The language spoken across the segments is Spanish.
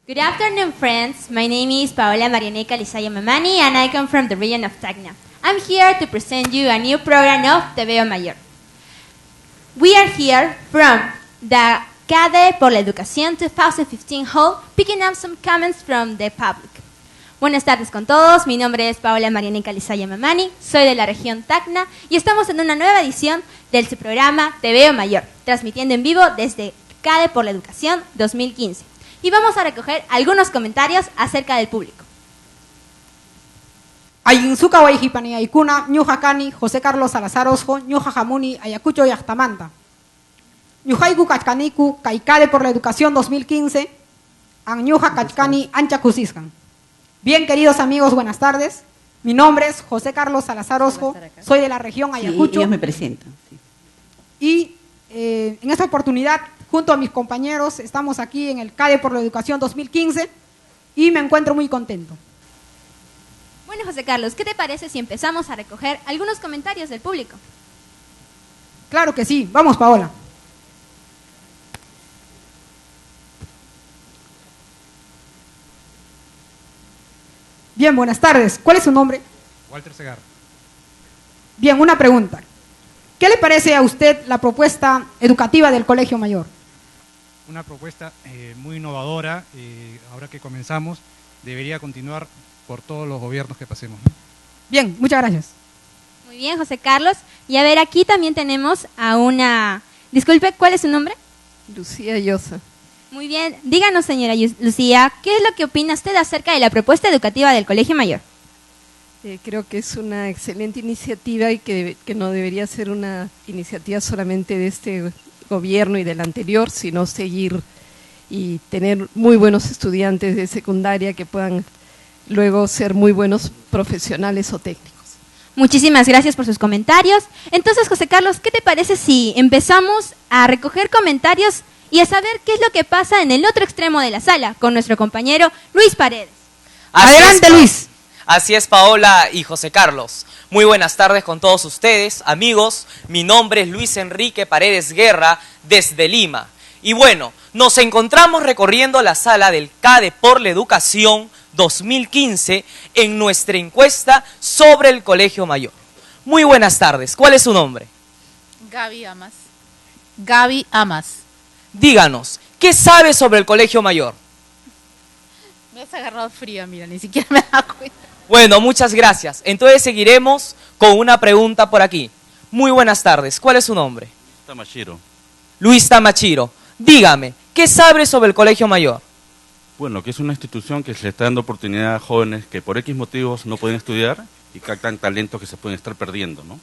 Good afternoon, friends. My name is Paola Marianeca Lizaya Mamani, and I come from the region of Tacna. I'm here to present you a new program of Te Veo Mayor. We are here from the CADE por la Educación 2015 Hall, picking up some comments from the public. Buenas tardes con todos, mi nombre es Paola Marianeca Lizaya Mamani, soy de la región Tacna y estamos en una nueva edición del su programa Te Veo Mayor, transmitiendo en vivo desde CADE por la Educación 2015. Y vamos a recoger algunos comentarios acerca del público. Ayinzuka Waijipani Aikuna, Ñujakani, José Carlos Salazar Osjo, Ñujajamuni, Ayacucho y Ajtamanta. Ñujaiku Kachkaniku, Kaikade por la Educación 2015, Añuja Kachkani, Ancha Cusiscan. Bien, queridos amigos, buenas tardes. Mi nombre es José Carlos Salazar Osjo, soy de la región Ayacucho. Sí, ellos me presentan. Sí. Y en esta oportunidad, junto a mis compañeros, estamos aquí en el CADE por la Educación 2015 y me encuentro muy contento. Bueno, José Carlos, ¿qué te parece si empezamos a recoger algunos comentarios del público? Claro que sí. Vamos, Paola. Bien, buenas tardes. ¿Cuál es su nombre? Walter Segarra. Bien, una pregunta. ¿Qué le parece a usted la propuesta educativa del Colegio Mayor? Una propuesta muy innovadora. Ahora que comenzamos, debería continuar por todos los gobiernos que pasemos, ¿no? Bien, muchas gracias. Muy bien, José Carlos. Y a ver, aquí también tenemos a una... Disculpe, ¿cuál es su nombre? Lucía Llosa. Muy bien. Díganos, señora Lucía, ¿qué es lo que opina usted acerca de la propuesta educativa del Colegio Mayor? Creo que es una excelente iniciativa y que no debería ser una iniciativa solamente de este gobierno y del anterior, sino seguir y tener muy buenos estudiantes de secundaria que puedan luego ser muy buenos profesionales o técnicos. Muchísimas gracias por sus comentarios. Entonces, José Carlos, ¿qué te parece si empezamos a recoger comentarios y a saber qué es lo que pasa en el otro extremo de la sala con nuestro compañero Luis Paredes? Adelante, Luis. Así es, Paola y José Carlos. Muy buenas tardes con todos ustedes, amigos. Mi nombre es Luis Enrique Paredes Guerra, desde Lima. Y bueno, nos encontramos recorriendo la sala del CADE por la Educación 2015 en nuestra encuesta sobre el Colegio Mayor. Muy buenas tardes. ¿Cuál es su nombre? Gaby Amas. Gaby Amas. Díganos, ¿qué sabe sobre el Colegio Mayor? Me has agarrado fría, mira, ni siquiera me da cuenta. Bueno, muchas gracias. Entonces seguiremos con una pregunta por aquí. Muy buenas tardes. ¿Cuál es su nombre? Tamachiro. Luis Tamachiro. Dígame, ¿qué sabe sobre el Colegio Mayor? Bueno, que es una institución que se le está dando oportunidad a jóvenes que por X motivos no pueden estudiar y captan talentos que se pueden estar perdiendo, ¿no?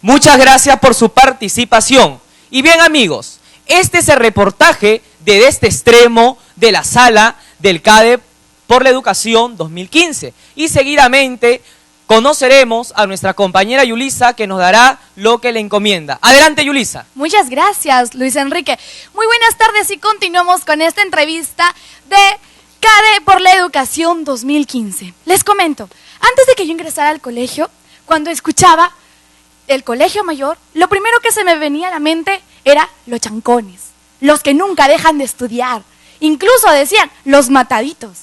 Muchas gracias por su participación. Y bien, amigos, este es el reportaje de este extremo de la sala del CADE por la Educación 2015. Y seguidamente conoceremos a nuestra compañera Yulisa, que nos dará lo que le encomienda. Adelante, Yulisa. Muchas gracias, Luis Enrique. Muy buenas tardes y continuamos con esta entrevista de CADE por la Educación 2015. Les comento, antes de que yo ingresara al colegio, cuando escuchaba el Colegio Mayor, lo primero que se me venía a la mente era los chancones, los que nunca dejan de estudiar. Incluso decían, los mataditos.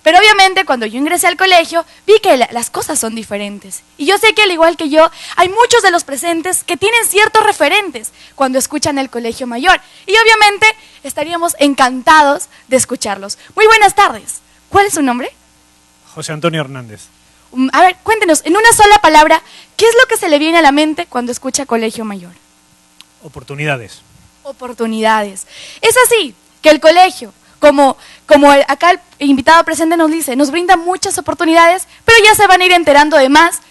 Pero obviamente cuando yo ingresé al colegio vi que las cosas son diferentes. Y yo sé que al igual que yo, hay muchos de los presentes que tienen ciertos referentes cuando escuchan el Colegio Mayor. Y obviamente estaríamos encantados de escucharlos. Muy buenas tardes. ¿Cuál es su nombre? José Antonio Hernández. A ver, cuéntenos, en una sola palabra, ¿qué es lo que se le viene a la mente cuando escucha Colegio Mayor? Oportunidades. Oportunidades. Es así que el colegio, como acá el invitado presente nos dice, nos brinda muchas oportunidades, pero ya se van a ir enterando de más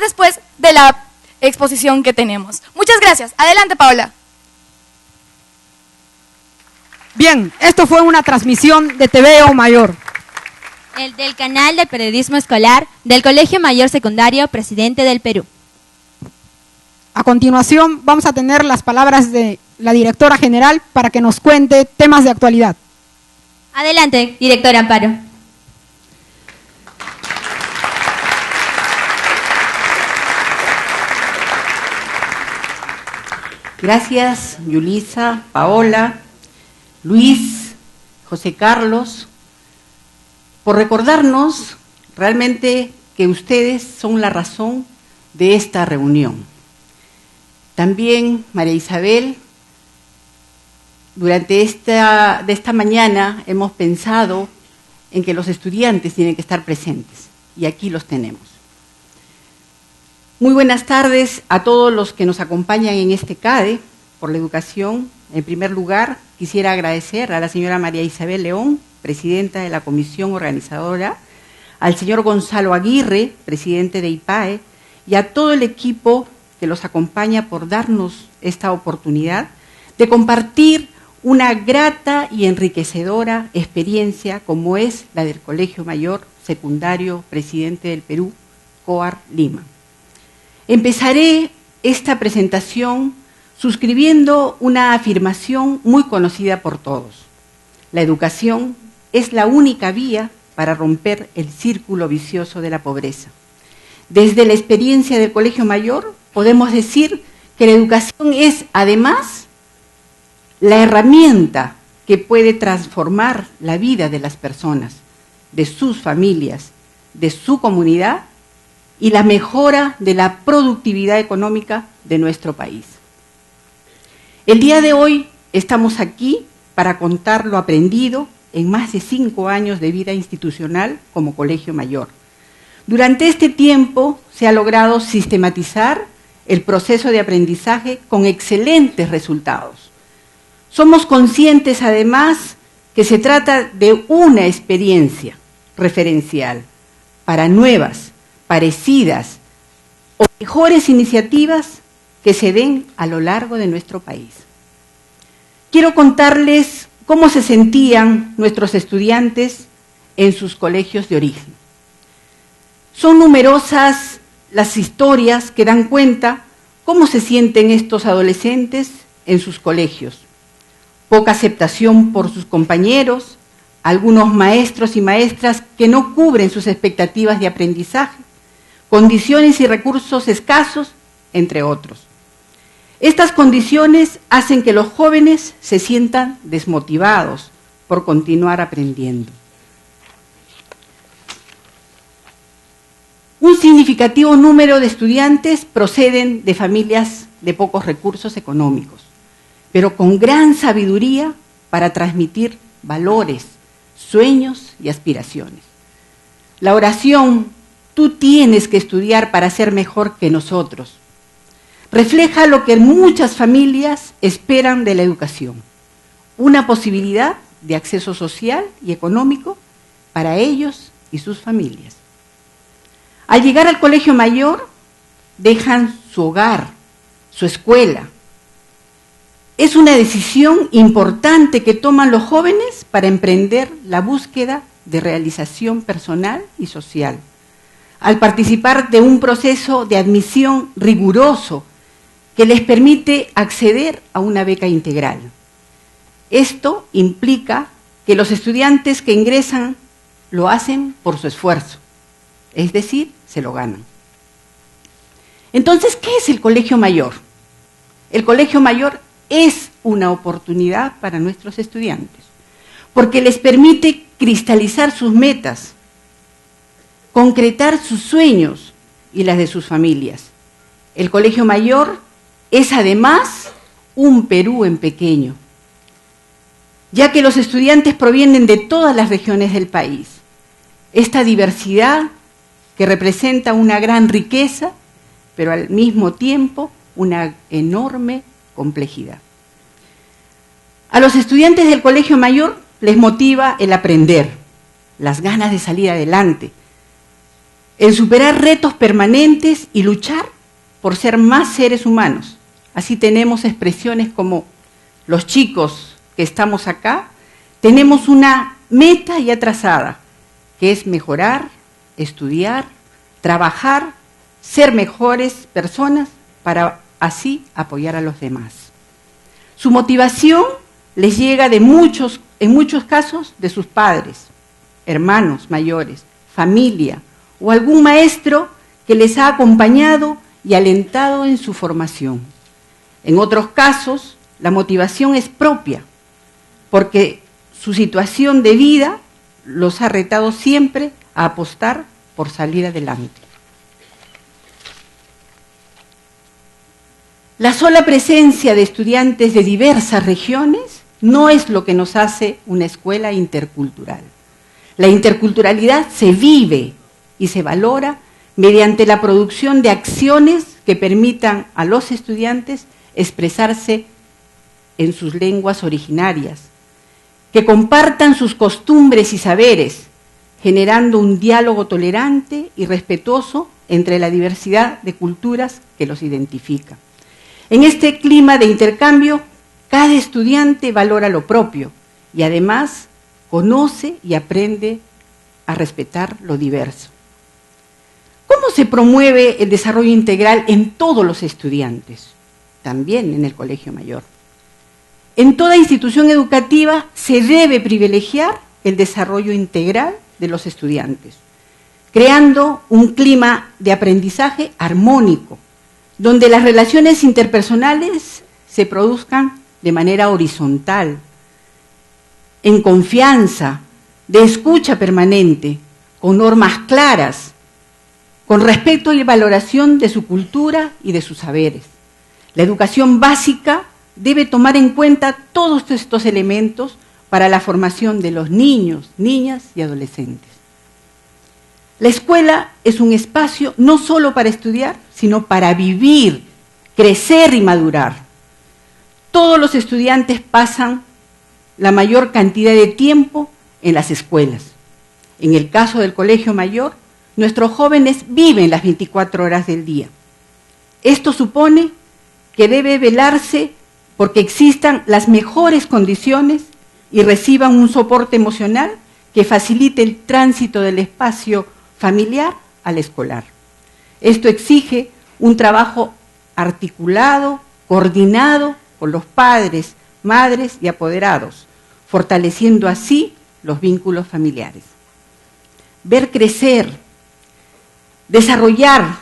después de la exposición que tenemos. Muchas gracias. Adelante, Paola. Bien, esto fue una transmisión de Te Veo Mayor. El del canal de periodismo escolar del Colegio Mayor Secundario Presidente del Perú. A continuación vamos a tener las palabras de la directora general para que nos cuente temas de actualidad. Adelante, directora Amparo. Gracias, Yulisa, Paola, Luis, José Carlos. por recordarnos realmente que ustedes son la razón de esta reunión. También, María Isabel, durante esta mañana hemos pensado en que los estudiantes tienen que estar presentes, y aquí los tenemos. Muy buenas tardes a todos los que nos acompañan en este CADE por la educación. En primer lugar, quisiera agradecer a la señora María Isabel León, presidenta de la comisión organizadora, al señor Gonzalo Aguirre, presidente de IPAE, y a todo el equipo que los acompaña por darnos esta oportunidad de compartir una grata y enriquecedora experiencia como es la del Colegio Mayor Secundario Presidente del Perú, COAR Lima. Empezaré esta presentación suscribiendo una afirmación muy conocida por todos. La educación es la única vía para romper el círculo vicioso de la pobreza. Desde la experiencia del Colegio Mayor podemos decir que la educación es, además, la herramienta que puede transformar la vida de las personas, de sus familias, de su comunidad y la mejora de la productividad económica de nuestro país. El día de hoy estamos aquí para contar lo aprendido en más de 5 años de vida institucional como Colegio Mayor. Durante este tiempo se ha logrado sistematizar el proceso de aprendizaje con excelentes resultados. Somos conscientes, además, que se trata de una experiencia referencial para nuevas, parecidas o mejores iniciativas que se den a lo largo de nuestro país. Quiero contarles cómo se sentían nuestros estudiantes en sus colegios de origen. Son numerosas las historias que dan cuenta cómo se sienten estos adolescentes en sus colegios. Poca aceptación por sus compañeros, algunos maestros y maestras que no cubren sus expectativas de aprendizaje, condiciones y recursos escasos, entre otros. Estas condiciones hacen que los jóvenes se sientan desmotivados por continuar aprendiendo. Un significativo número de estudiantes proceden de familias de pocos recursos económicos, pero con gran sabiduría para transmitir valores, sueños y aspiraciones. La oración, tú tienes que estudiar para ser mejor que nosotros, refleja lo que muchas familias esperan de la educación, una posibilidad de acceso social y económico para ellos y sus familias. Al llegar al Colegio Mayor, dejan su hogar, su escuela. Es una decisión importante que toman los jóvenes para emprender la búsqueda de realización personal y social. Al participar de un proceso de admisión riguroso que les permite acceder a una beca integral. Esto implica que los estudiantes que ingresan lo hacen por su esfuerzo, es decir, se lo ganan. Entonces, ¿qué es el Colegio Mayor? El Colegio Mayor es una oportunidad para nuestros estudiantes, porque les permite cristalizar sus metas, concretar sus sueños y las de sus familias. El Colegio Mayor es además un Perú en pequeño, ya que los estudiantes provienen de todas las regiones del país. Esta diversidad que representa una gran riqueza, pero al mismo tiempo una enorme complejidad. A los estudiantes del Colegio Mayor les motiva el aprender, las ganas de salir adelante, el superar retos permanentes y luchar por ser más seres humanos. Así tenemos expresiones como los chicos que estamos acá, tenemos una meta ya trazada, que es mejorar, estudiar, trabajar, ser mejores personas para así apoyar a los demás. Su motivación les llega en muchos casos de sus padres, hermanos mayores, familia o algún maestro que les ha acompañado y alentado en su formación. En otros casos, la motivación es propia, porque su situación de vida los ha retado siempre a apostar por salir adelante. La sola presencia de estudiantes de diversas regiones no es lo que nos hace una escuela intercultural. La interculturalidad se vive y se valora mediante la producción de acciones que permitan a los estudiantes expresarse en sus lenguas originarias, que compartan sus costumbres y saberes, generando un diálogo tolerante y respetuoso entre la diversidad de culturas que los identifica. En este clima de intercambio, cada estudiante valora lo propio y además conoce y aprende a respetar lo diverso. ¿Cómo se promueve el desarrollo integral en todos los estudiantes? También en el Colegio Mayor. En toda institución educativa se debe privilegiar el desarrollo integral de los estudiantes, creando un clima de aprendizaje armónico, donde las relaciones interpersonales se produzcan de manera horizontal, en confianza, de escucha permanente, con normas claras, con respeto y valoración de su cultura y de sus saberes. La educación básica debe tomar en cuenta todos estos elementos para la formación de los niños, niñas y adolescentes. La escuela es un espacio no solo para estudiar, sino para vivir, crecer y madurar. Todos los estudiantes pasan la mayor cantidad de tiempo en las escuelas. En el caso del Colegio Mayor, nuestros jóvenes viven las 24 horas del día. Esto supone que debe velarse porque existan las mejores condiciones y reciban un soporte emocional que facilite el tránsito del espacio familiar al escolar. Esto exige un trabajo articulado, coordinado con los padres, madres y apoderados, fortaleciendo así los vínculos familiares. Ver crecer, desarrollar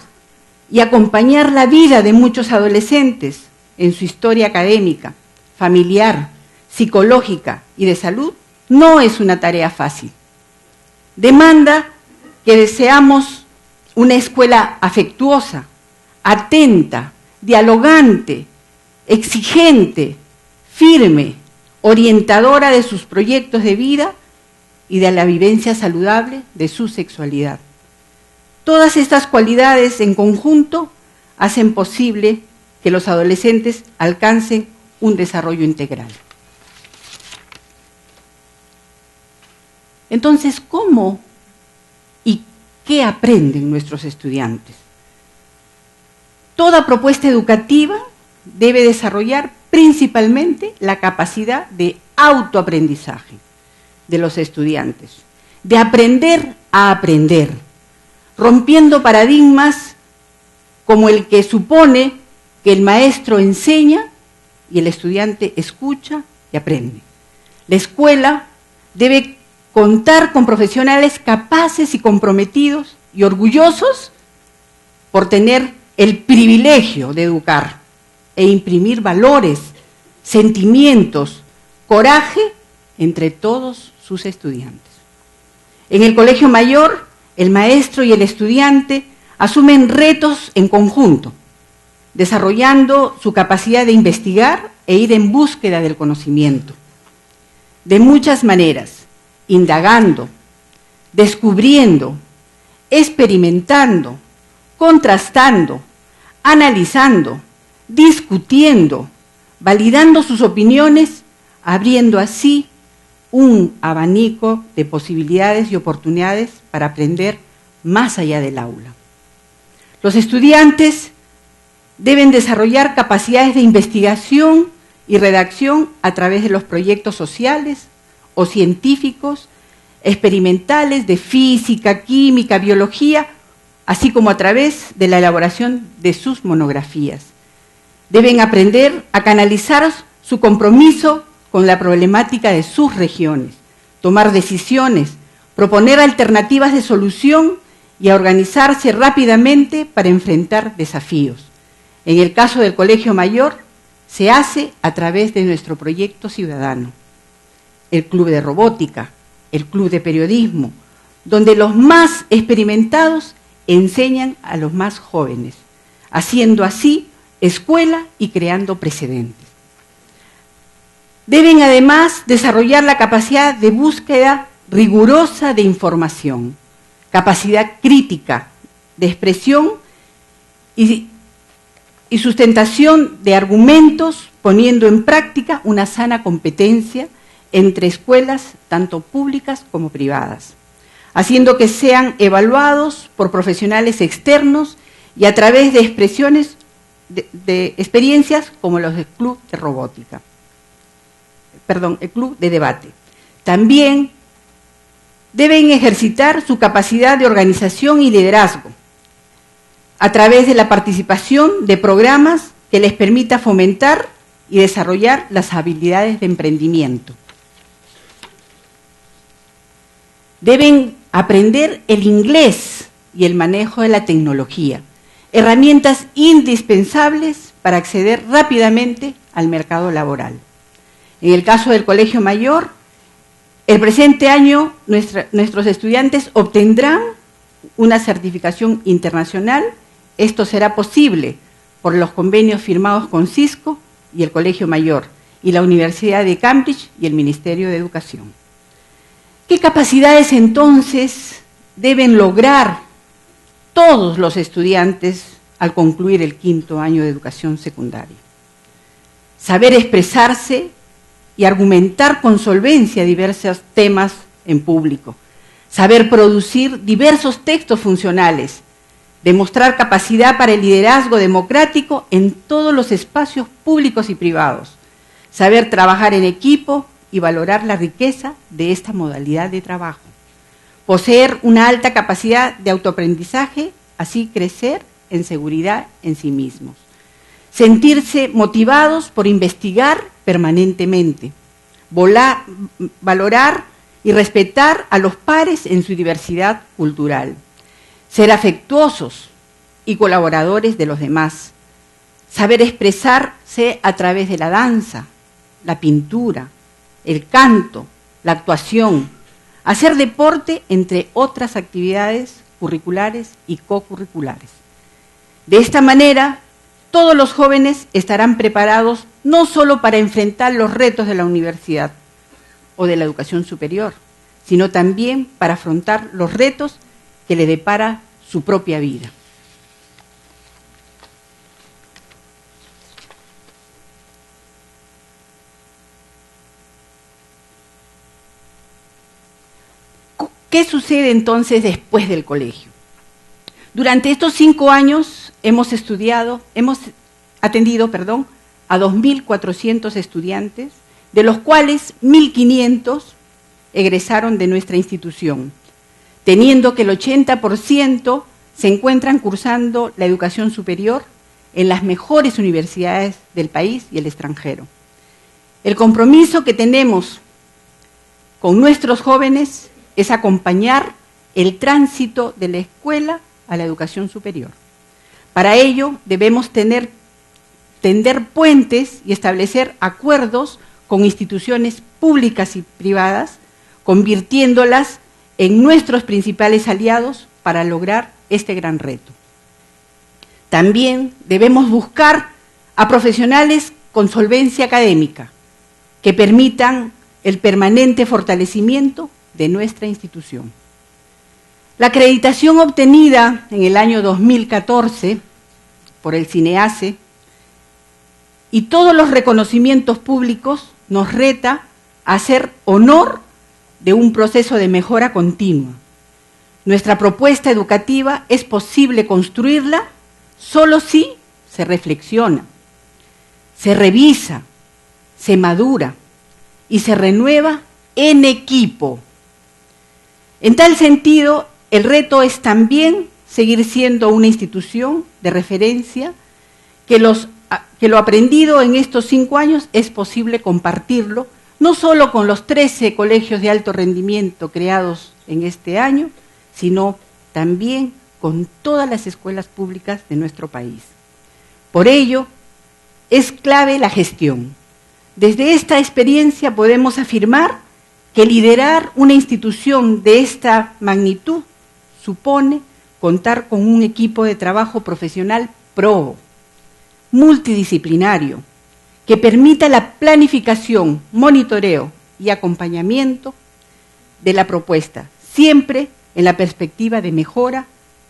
y acompañar la vida de muchos adolescentes en su historia académica, familiar, psicológica y de salud no es una tarea fácil. Demanda que deseamos una escuela afectuosa, atenta, dialogante, exigente, firme, orientadora de sus proyectos de vida y de la vivencia saludable de su sexualidad. Todas estas cualidades en conjunto hacen posible que los adolescentes alcancen un desarrollo integral. Entonces, ¿cómo y qué aprenden nuestros estudiantes? Toda propuesta educativa debe desarrollar principalmente la capacidad de autoaprendizaje de los estudiantes, de aprender a aprender, rompiendo paradigmas como el que supone que el maestro enseña y el estudiante escucha y aprende. La escuela debe contar con profesionales capaces y comprometidos y orgullosos por tener el privilegio de educar e imprimir valores, sentimientos, coraje entre todos sus estudiantes. En el Colegio Mayor, el maestro y el estudiante asumen retos en conjunto, desarrollando su capacidad de investigar e ir en búsqueda del conocimiento. De muchas maneras, indagando, descubriendo, experimentando, contrastando, analizando, discutiendo, validando sus opiniones, abriendo así un abanico de posibilidades y oportunidades para aprender más allá del aula. Los estudiantes deben desarrollar capacidades de investigación y redacción a través de los proyectos sociales o científicos, experimentales de física, química, biología, así como a través de la elaboración de sus monografías. Deben aprender a canalizar su compromiso con la problemática de sus regiones, tomar decisiones, proponer alternativas de solución y a organizarse rápidamente para enfrentar desafíos. En el caso del Colegio Mayor, se hace a través de nuestro proyecto ciudadano, el Club de Robótica, el Club de Periodismo, donde los más experimentados enseñan a los más jóvenes, haciendo así escuela y creando precedentes. Deben además desarrollar la capacidad de búsqueda rigurosa de información, capacidad crítica de expresión y sustentación de argumentos, poniendo en práctica una sana competencia entre escuelas tanto públicas como privadas, haciendo que sean evaluados por profesionales externos y a través de expresiones de experiencias como los del Club de Robótica, el Club de Debate. También deben ejercitar su capacidad de organización y liderazgo a través de la participación de programas que les permita fomentar y desarrollar las habilidades de emprendimiento. Deben aprender el inglés y el manejo de la tecnología, herramientas indispensables para acceder rápidamente al mercado laboral. En el caso del Colegio Mayor, el presente año nuestros estudiantes obtendrán una certificación internacional. Esto será posible por los convenios firmados con Cisco y el Colegio Mayor, y la Universidad de Cambridge y el Ministerio de Educación. ¿Qué capacidades entonces deben lograr todos los estudiantes al concluir el 5º año de educación secundaria? Saber expresarse y argumentar con solvencia diversos temas en público, saber producir diversos textos funcionales, demostrar capacidad para el liderazgo democrático en todos los espacios públicos y privados, saber trabajar en equipo y valorar la riqueza de esta modalidad de trabajo, poseer una alta capacidad de autoaprendizaje, así crecer en seguridad en sí mismos, sentirse motivados por investigar permanentemente, valorar y respetar a los pares en su diversidad cultural, ser afectuosos y colaboradores de los demás, saber expresarse a través de la danza, la pintura, el canto, la actuación, hacer deporte, entre otras actividades curriculares y cocurriculares. De esta manera, todos los jóvenes estarán preparados no solo para enfrentar los retos de la universidad o de la educación superior, sino también para afrontar los retos que le depara su propia vida. ¿Qué sucede entonces después del colegio? Durante estos 5 años hemos atendido a 2.400 estudiantes, de los cuales 1.500 egresaron de nuestra institución, teniendo que el 80% se encuentran cursando la educación superior en las mejores universidades del país y el extranjero. El compromiso que tenemos con nuestros jóvenes es acompañar el tránsito de la escuela a la educación superior. Para ello debemos tender puentes y establecer acuerdos con instituciones públicas y privadas, convirtiéndolas en nuestros principales aliados para lograr este gran reto. También debemos buscar a profesionales con solvencia académica que permitan el permanente fortalecimiento de nuestra institución. La acreditación obtenida en el año 2014 por el CINEACE y todos los reconocimientos públicos nos reta a hacer honor de un proceso de mejora continua. Nuestra propuesta educativa es posible construirla solo si se reflexiona, se revisa, se madura y se renueva en equipo. En tal sentido, el reto es también seguir siendo una institución de referencia, que lo aprendido en estos 5 años es posible compartirlo, no solo con los 13 colegios de alto rendimiento creados en este año, sino también con todas las escuelas públicas de nuestro país. Por ello, es clave la gestión. Desde esta experiencia podemos afirmar que liderar una institución de esta magnitud supone contar con un equipo de trabajo profesional probo, multidisciplinario, que permita la planificación, monitoreo y acompañamiento de la propuesta, siempre en la perspectiva de mejora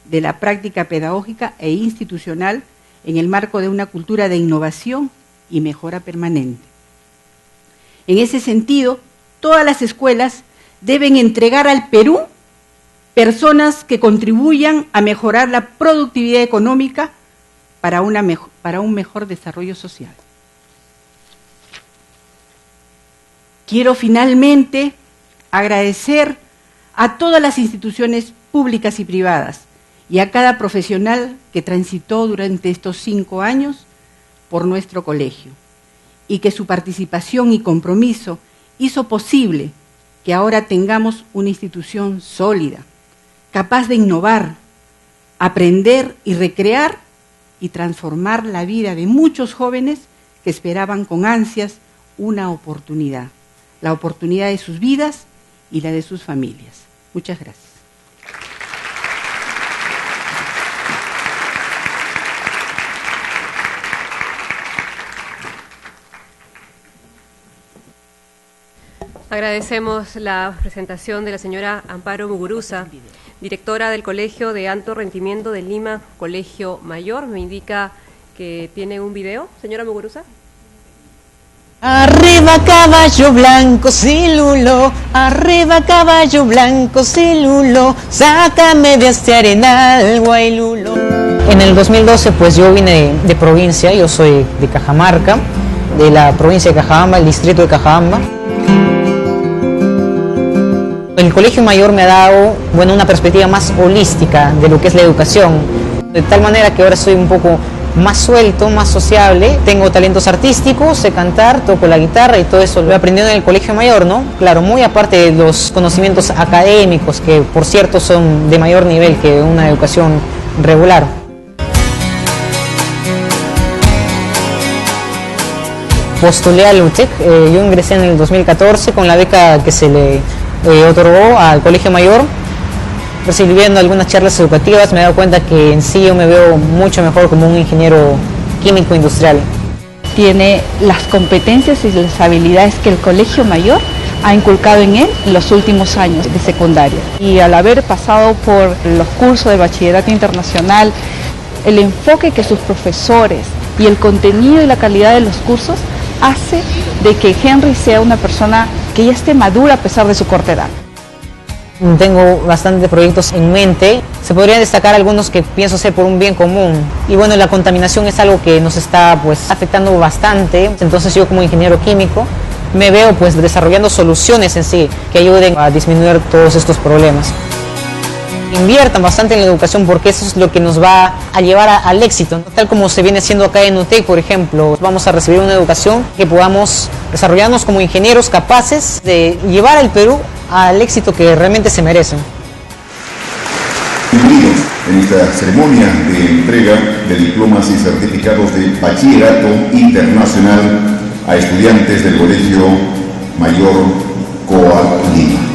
de la práctica pedagógica e institucional en el marco de una cultura de innovación y mejora permanente. En ese sentido, todas las escuelas deben entregar al Perú personas que contribuyan a mejorar la productividad económica para un mejor desarrollo social. Quiero finalmente agradecer a todas las instituciones públicas y privadas y a cada profesional que transitó durante estos 5 años por nuestro colegio y que su participación y compromiso hizo posible que ahora tengamos una institución sólida, capaz de innovar, aprender y recrear y transformar la vida de muchos jóvenes que esperaban con ansias una oportunidad, la oportunidad de sus vidas y la de sus familias. Muchas gracias. Agradecemos la presentación de la señora Amparo Muguruza, directora del Colegio de Alto Rendimiento de Lima, Colegio Mayor. Me indica que tiene un video. Señora Muguruza. Arriba caballo blanco, cilulo, arriba caballo blanco, cilulo, sácame de este arenal, guaylulo. En el 2012 pues yo vine de provincia, yo soy de Cajamarca, de la provincia de Cajabamba, el distrito de Cajabamba. El Colegio Mayor me ha dado, bueno, una perspectiva más holística de lo que es la educación, de tal manera que ahora soy un poco más suelto, más sociable, tengo talentos artísticos, sé cantar, toco la guitarra y todo eso lo he aprendido en el Colegio Mayor, ¿no? Claro, muy aparte de los conocimientos académicos, que por cierto son de mayor nivel que una educación regular. Postulé al UTEC, yo ingresé en el 2014 con la beca que se le otorgó al Colegio Mayor. Recibiendo algunas charlas educativas me he dado cuenta que en sí yo me veo mucho mejor como un ingeniero químico industrial. Tiene las competencias y las habilidades que el Colegio Mayor ha inculcado en él en los últimos años de secundaria. Y al haber pasado por los cursos de bachillerato internacional, el enfoque que sus profesores y el contenido y la calidad de los cursos hace de que Henry sea una persona que ya esté madura a pesar de su corta edad. Tengo bastantes proyectos en mente, se podrían destacar algunos que pienso hacer por un bien común. Y bueno, la contaminación es algo que nos está pues afectando bastante, entonces yo como ingeniero químico me veo pues desarrollando soluciones en sí que ayuden a disminuir todos estos problemas. Inviertan bastante en la educación porque eso es lo que nos va a llevar al éxito, tal como se viene haciendo acá en UTEC, por ejemplo. Vamos a recibir una educación que podamos desarrollarnos como ingenieros capaces de llevar al Perú al éxito que realmente se merecen. Bienvenidos en esta ceremonia de entrega de diplomas y certificados de Bachillerato Internacional a estudiantes del Colegio Mayor COA Lima.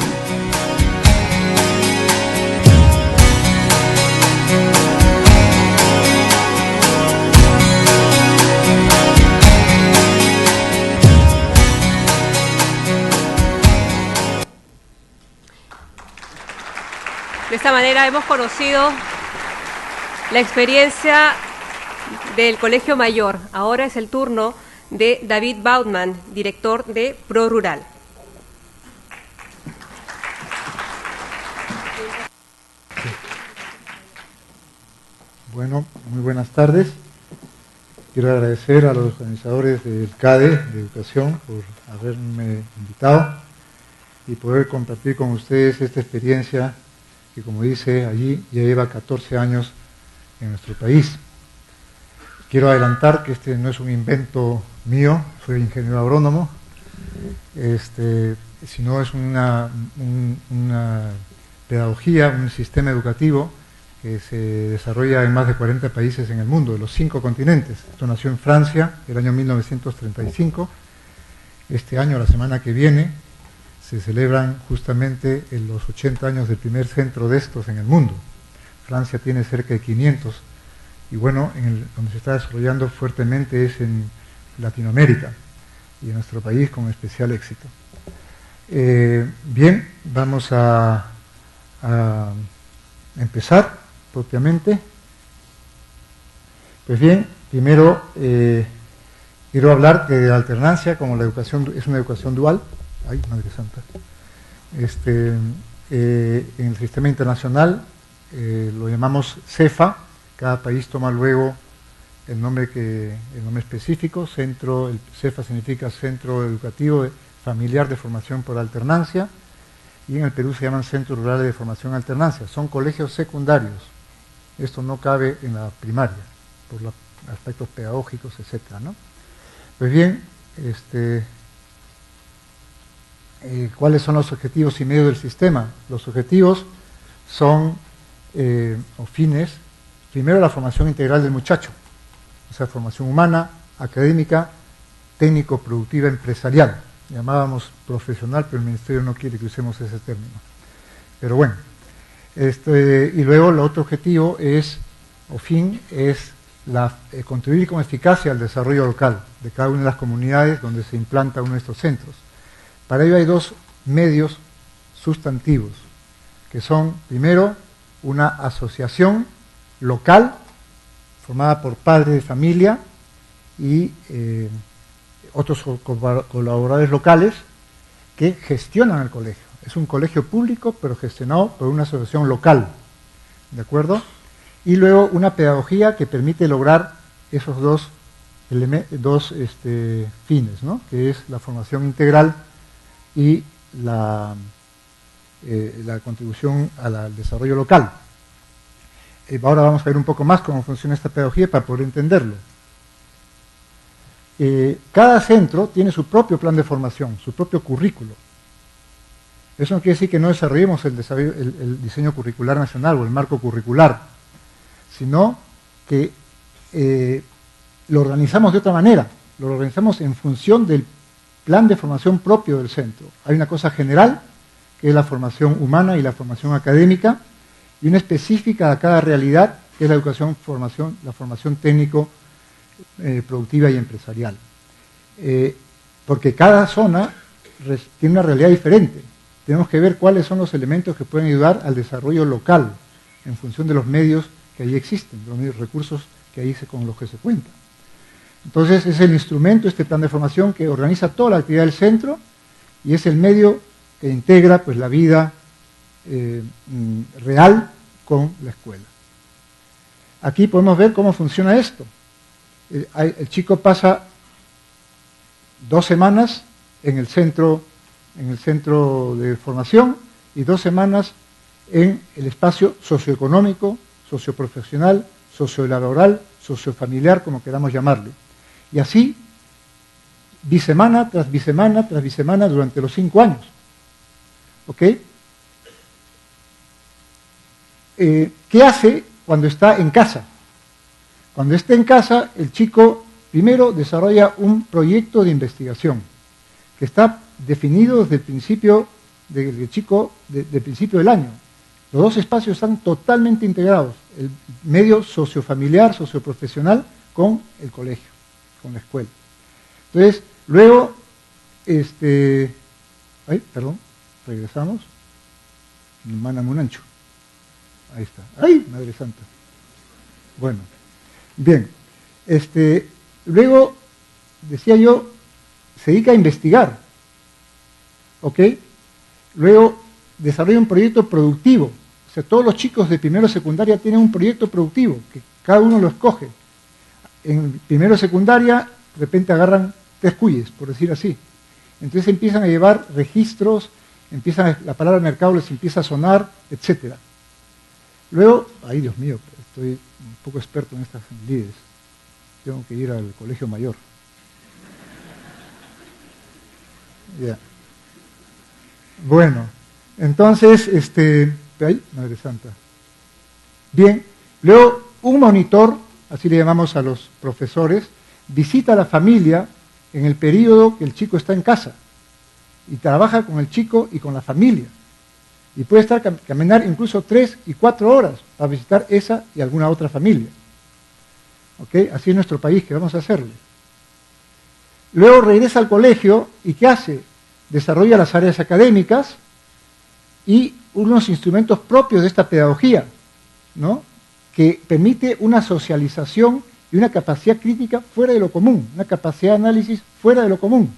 De esta manera hemos conocido la experiencia del Colegio Mayor. Ahora es el turno de David Bautman, director de ProRural. Bueno, muy buenas tardes. Quiero agradecer a los organizadores del CADE de Educación por haberme invitado y poder compartir con ustedes esta experiencia que, como dice allí, ya lleva 14 años en nuestro país. Quiero adelantar que este no es un invento mío, soy ingeniero agrónomo, sino es una pedagogía, un sistema educativo que se desarrolla en más de 40 países en el mundo, de los 5 continentes. Esto nació en Francia el año 1935. Este año, la semana que viene, se celebran justamente en los 80 años del primer centro de estos en el mundo. Francia tiene cerca de 500, y bueno, donde se está desarrollando fuertemente es en Latinoamérica, y en nuestro país con especial éxito. Bien, vamos a empezar propiamente. Pues bien, primero quiero hablar de alternancia, como la educación es una educación dual. Ay, Madre Santa. En el sistema internacional lo llamamos CEFA. Cada país toma luego el nombre específico. El CEFA significa Centro Educativo Familiar de Formación por Alternancia, y en el Perú se llaman Centros Rurales de Formación Alternancia. Son colegios secundarios. Esto no cabe en la primaria, por los aspectos pedagógicos, etcétera, ¿no? Pues bien, ¿cuáles son los objetivos y medios del sistema? Los objetivos son, o fines, primero la formación integral del muchacho, o sea, formación humana, académica, técnico, productiva, empresarial. Llamábamos profesional, pero el Ministerio no quiere que usemos ese término. Pero bueno, y luego el otro objetivo es, o fin, es contribuir con eficacia al desarrollo local de cada una de las comunidades donde se implanta uno de estos centros. Para ello hay dos medios sustantivos, que son, primero, una asociación local formada por padres de familia y otros colaboradores locales que gestionan el colegio. Es un colegio público, pero gestionado por una asociación local, ¿de acuerdo? Y luego una pedagogía que permite lograr esos dos fines, ¿no? Que es la formación integral y la contribución al desarrollo local. Ahora vamos a ver un poco más cómo funciona esta pedagogía para poder entenderlo. Cada centro tiene su propio plan de formación, su propio currículo. Eso no quiere decir que no desarrollemos el diseño curricular nacional o el marco curricular, sino que lo organizamos de otra manera, lo organizamos en función del plan de formación propio del centro. Hay una cosa general, que es la formación humana y la formación académica, y una específica a cada realidad, que es la la formación técnico, productiva y empresarial. Porque cada zona tiene una realidad diferente. Tenemos que ver cuáles son los elementos que pueden ayudar al desarrollo local, en función de los medios que ahí existen, de los recursos con los que se cuenta. Entonces es el instrumento, este plan de formación, que organiza toda la actividad del centro, y es el medio que integra pues la vida real con la escuela. Aquí podemos ver cómo funciona esto. El chico pasa 2 semanas en el centro de formación y 2 semanas en el espacio socioeconómico, socioprofesional, sociolaboral, sociofamiliar, como queramos llamarle. Y así, bisemana tras bisemana tras bisemana durante los 5 años. ¿Ok? ¿Qué hace cuando está en casa? Cuando está en casa, el chico primero desarrolla un proyecto de investigación que está definido desde el principio del principio del año. Los 2 espacios están totalmente integrados, el medio sociofamiliar, socioprofesional, con el colegio, con la escuela. Entonces, luego, regresamos. Mandan un ancho. Ahí está. ¡Ay, Madre Santa! Bueno, bien. Luego, decía yo, se dedica a investigar. ¿Ok? Luego, desarrolla un proyecto productivo. O sea, todos los chicos de primero secundaria tienen un proyecto productivo, que cada uno lo escoge. En primero secundaria, de repente agarran 3 cuyes, por decir así. Entonces empiezan a llevar registros, la palabra mercado les empieza a sonar, etcétera. Luego, ay Dios mío, estoy un poco experto en estas lides. Tengo que ir al colegio mayor. Ya. Bueno, entonces, ay, Madre Santa. Bien, luego un monitor, así le llamamos a los profesores, visita a la familia en el periodo que el chico está en casa. y trabaja con el chico y con la familia. Y puede estar caminar incluso 3 y 4 horas para visitar esa y alguna otra familia. ¿Ok? Así es nuestro país, ¿qué vamos a hacerle? Luego regresa al colegio y ¿qué hace? Desarrolla las áreas académicas y unos instrumentos propios de esta pedagogía, ¿no? Que permite una socialización y una capacidad crítica fuera de lo común, una capacidad de análisis fuera de lo común.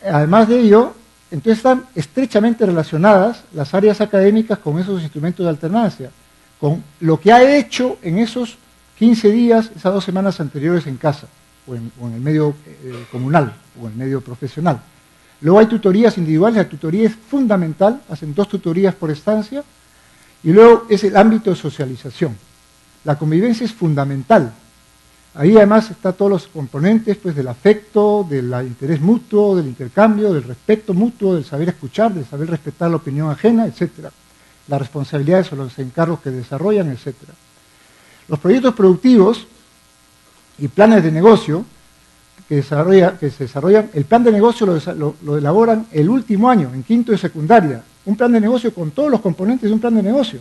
Además de ello, entonces están estrechamente relacionadas las áreas académicas con esos instrumentos de alternancia, con lo que ha hecho en esos 15 días, esas 2 semanas anteriores en casa, o en el medio comunal, o en el medio profesional. Luego hay tutorías individuales, la tutoría es fundamental, hacen 2 tutorías por estancia, y luego es el ámbito de socialización. La convivencia es fundamental. Ahí además están todos los componentes pues, del afecto, del interés mutuo, del intercambio, del respeto mutuo, del saber escuchar, del saber respetar la opinión ajena, etc. Las responsabilidades o los encargos que desarrollan, etc. Los proyectos productivos y planes de negocio que se desarrollan, el plan de negocio lo elaboran el último año, en quinto de secundaria. Un plan de negocio con todos los componentes de un plan de negocio.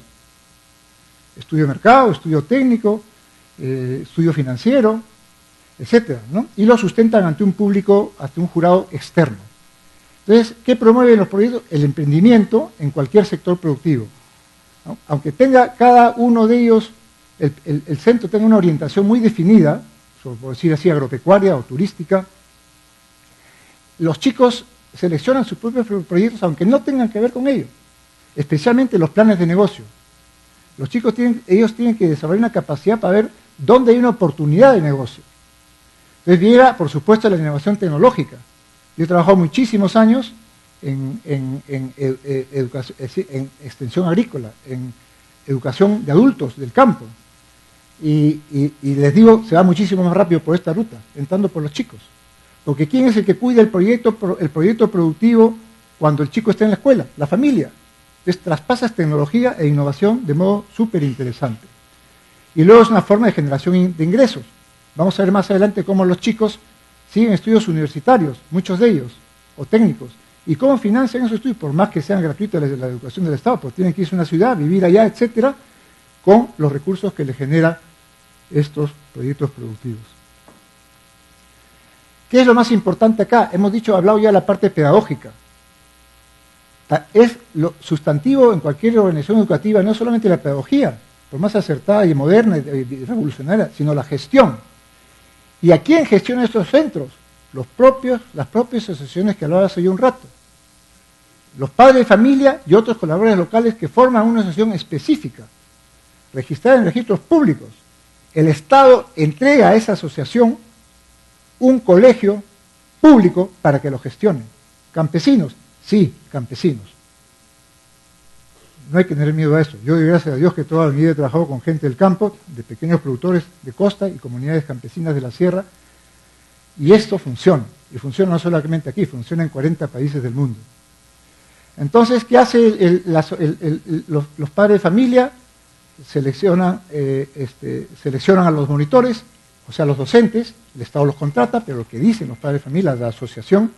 Estudio de mercado, estudio técnico, estudio financiero, etcétera, ¿no? Y lo sustentan ante un público, ante un jurado externo. Entonces, ¿qué promueven los proyectos? El emprendimiento en cualquier sector productivo, ¿no? Aunque tenga cada uno de ellos, el centro tenga una orientación muy definida, por decir así, agropecuaria o turística, los chicos seleccionan sus propios proyectos aunque no tengan que ver con ello, especialmente los planes de negocio. Los chicos ellos tienen que desarrollar una capacidad para ver dónde hay una oportunidad de negocio. Entonces llega, por supuesto, la innovación tecnológica. Yo he trabajado muchísimos años en extensión agrícola, en educación de adultos del campo. Y les digo, se va muchísimo más rápido por esta ruta, entrando por los chicos. Porque ¿quién es el que cuida el proyecto productivo cuando el chico está en la escuela? La familia. Entonces traspasas tecnología e innovación de modo súper interesante. Y luego es una forma de generación de ingresos. Vamos a ver más adelante cómo los chicos siguen estudios universitarios, muchos de ellos, o técnicos. Y cómo financian esos estudios, por más que sean gratuitos la educación del Estado, porque tienen que irse a una ciudad, vivir allá, etcétera, con los recursos que les genera estos proyectos productivos. ¿Qué es lo más importante acá? Hemos hablado ya de la parte pedagógica. Es lo sustantivo en cualquier organización educativa, no solamente la pedagogía, por más acertada y moderna y revolucionaria, sino la gestión. ¿Y a quién gestiona estos centros? Las propias asociaciones que hablaba hace yo un rato. Los padres de familia y otros colaboradores locales que forman una asociación específica, registrada en registros públicos. El Estado entrega a esa asociación un colegio público para que lo gestione. ¿Campesinos? Sí, campesinos. No hay que tener miedo a eso. Yo doy gracias a Dios que toda mi vida he trabajado con gente del campo, de pequeños productores de costa y comunidades campesinas de la sierra, y esto funciona. Y funciona no solamente aquí, funciona en 40 países del mundo. Entonces, ¿qué hace los padres de familia? Seleccionan a los monitores, o sea, los docentes, el Estado los contrata, pero lo que dicen los padres de familia, la asociación,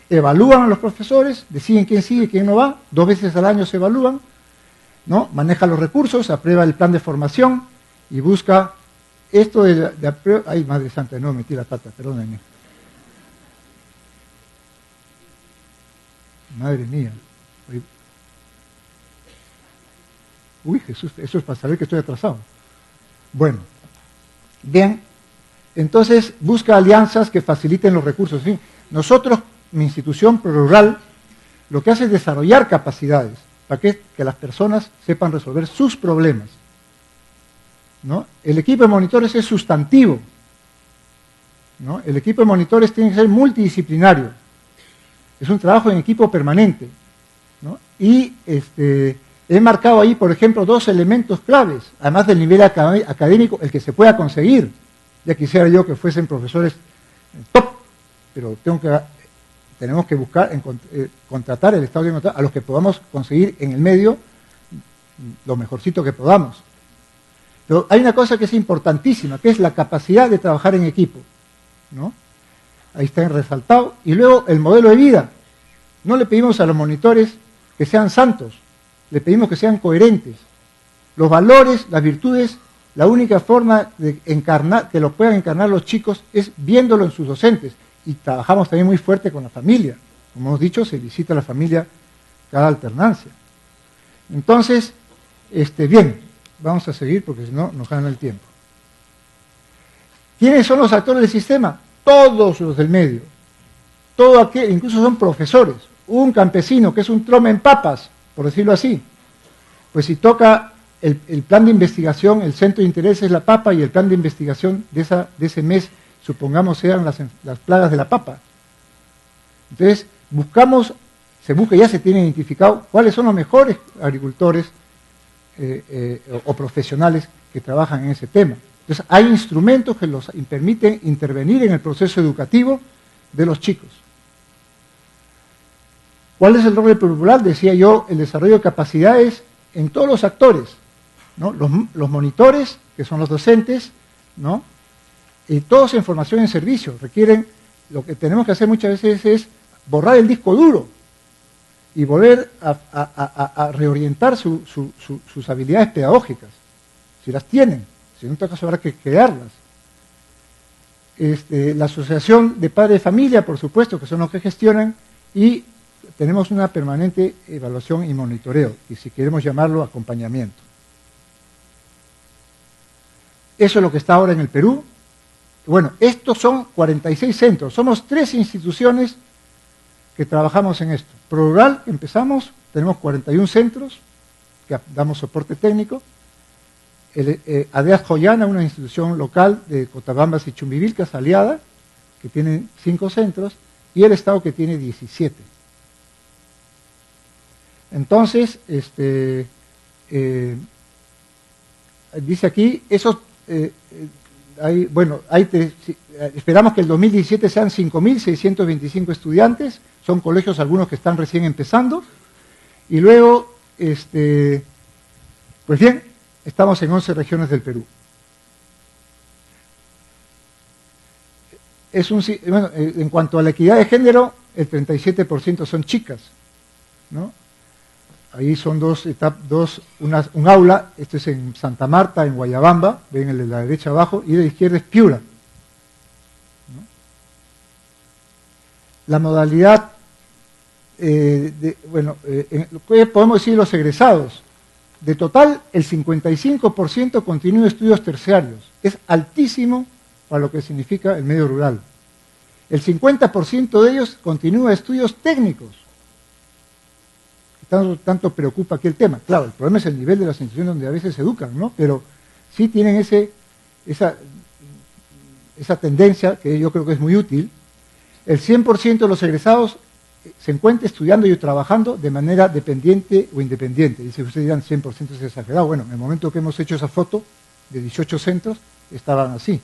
evalúan a los profesores, deciden quién sigue, quién no va, 2 veces al año se evalúan, ¿no? Maneja los recursos, aprueba el plan de formación y busca esto de ay, Madre Santa, no, metí la pata, perdónenme. Madre mía. Uy, Jesús, eso es para saber que estoy atrasado. Bueno, bien, entonces busca alianzas que faciliten los recursos. ¿Sí? Nosotros, mi institución rural, lo que hace es desarrollar capacidades para que las personas sepan resolver sus problemas, ¿no? El equipo de monitores es sustantivo, ¿no? El equipo de monitores tiene que ser multidisciplinario. Es un trabajo en equipo permanente, ¿no? Y he marcado ahí, por ejemplo, 2 elementos claves, además del nivel académico, el que se pueda conseguir. Ya quisiera yo que fuesen profesores top, pero tenemos que buscar, contratar el Estado de a los que podamos conseguir en el medio lo mejorcito que podamos. Pero hay una cosa que es importantísima, que es la capacidad de trabajar en equipo, ¿no? ahí está resaltado. Y luego el modelo de vida. No le pedimos a los monitores que sean santos, le pedimos que sean coherentes. Los valores, las virtudes, la única forma de encarnar, que los puedan encarnar los chicos es viéndolo en sus docentes. Y trabajamos también muy fuerte con la familia. Como hemos dicho, se visita a la familia cada alternancia. Entonces, bien, vamos a seguir porque si no nos gana el tiempo. ¿Quiénes son los actores del sistema? Todos los del medio. Todo aquel, incluso son profesores. Un campesino que es un trome en papas, por decirlo así. Pues si toca el plan de investigación, el centro de interés es la papa y el plan de investigación de ese mes, supongamos, sean las plagas de la papa. Entonces, ya se tiene identificado cuáles son los mejores agricultores o profesionales que trabajan en ese tema. Entonces, hay instrumentos que los permiten intervenir en el proceso educativo de los chicos. ¿Cuál es el rol del popular? Decía yo, el desarrollo de capacidades en todos los actores, ¿no? Los monitores, que son los docentes, ¿no? Y todos en formación en servicio, requieren, lo que tenemos que hacer muchas veces es borrar el disco duro y volver a reorientar sus habilidades pedagógicas, si las tienen, si no, en todo caso habrá que crearlas. La asociación de padres de familia, por supuesto, que son los que gestionan, y tenemos una permanente evaluación y monitoreo, y si queremos llamarlo, acompañamiento. Eso es lo que está ahora en el Perú. Bueno, estos son 46 centros, somos 3 instituciones que trabajamos en esto. ProRural, empezamos, tenemos 41 centros que damos soporte técnico. ADEAS Joyana, una institución local de Cotabambas y Chumbivilcas, aliada, que tiene 5 centros, y el Estado que tiene 17. Entonces, dice aquí, esperamos que el 2017 sean 5.625 estudiantes, son colegios algunos que están recién empezando, y luego, pues bien, estamos en 11 regiones del Perú. En cuanto a la equidad de género, el 37% son chicas, ¿no? Ahí son un aula, esto es en Santa Marta, en Guayabamba, ven el de la derecha abajo, y de la izquierda es Piura, ¿no? La modalidad, podemos decir los egresados. De total, el 55% continúa estudios terciarios. Es altísimo para lo que significa el medio rural. El 50% de ellos continúa estudios técnicos. Tanto preocupa aquí el tema. Claro, el problema es el nivel de las instituciones donde a veces se educan, ¿no? Pero sí tienen esa tendencia que yo creo que es muy útil. El 100% de los egresados se encuentra estudiando y trabajando de manera dependiente o independiente. Dice, ustedes dirán 100% es exagerado. Bueno, en el momento que hemos hecho esa foto de 18 centros, estaban así.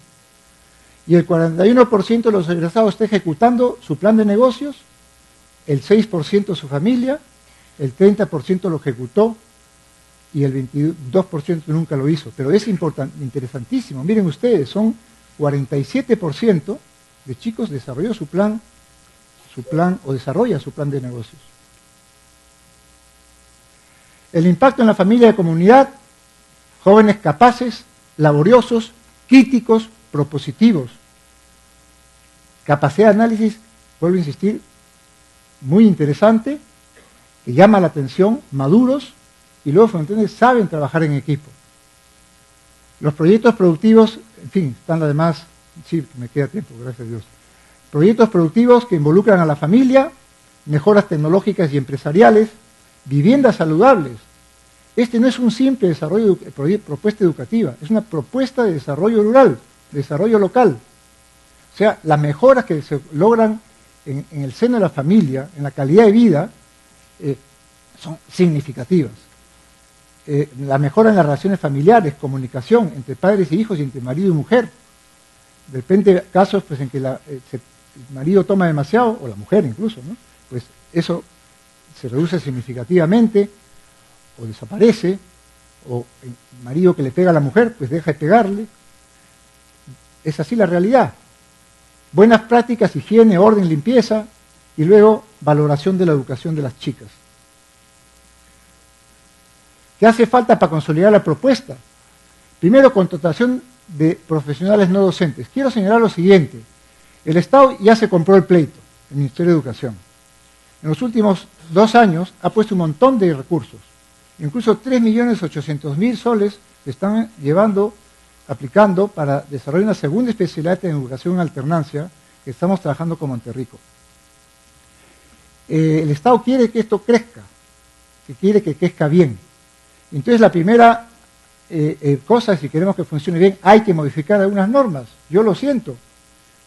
Y el 41% de los egresados está ejecutando su plan de negocios, el 6% su familia, el 30% lo ejecutó y el 22% nunca lo hizo. Pero es interesantísimo. Miren ustedes, son 47% de chicos desarrolló su plan o desarrolla su plan de negocios. El impacto en la familia y la comunidad, jóvenes capaces, laboriosos, críticos, propositivos. Capacidad de análisis, vuelvo a insistir, muy interesante, que llama la atención, maduros, y luego fundamentalmente saben trabajar en equipo. Los proyectos productivos, en fin, están además, sí, me queda tiempo, gracias a Dios. Proyectos productivos que involucran a la familia, mejoras tecnológicas y empresariales, viviendas saludables. Este no es un simple propuesta educativa, es una propuesta de desarrollo rural, de desarrollo local. O sea, las mejoras que se logran en el seno de la familia, en la calidad de vida, son significativas. La mejora en las relaciones familiares, comunicación entre padres y hijos y entre marido y mujer. De repente casos pues, en que el marido toma demasiado, o la mujer incluso, ¿no? Pues eso se reduce significativamente, o desaparece, o el marido que le pega a la mujer, pues deja de pegarle. Es así la realidad. buenas prácticas, higiene, orden, limpieza, y luego valoración de la educación de las chicas. ¿Qué hace falta para consolidar la propuesta? Primero, contratación de profesionales no docentes. Quiero señalar lo siguiente. El Estado ya se compró el pleito, el Ministerio de Educación. En los últimos 2 años ha puesto un montón de recursos. Incluso 3.800.000 soles se están aplicando para desarrollar una segunda especialidad en educación en alternancia que estamos trabajando con Monterrico. El Estado quiere que esto crezca, que quiere que crezca bien. Entonces la primera cosa, si queremos que funcione bien, hay que modificar algunas normas. Yo lo siento.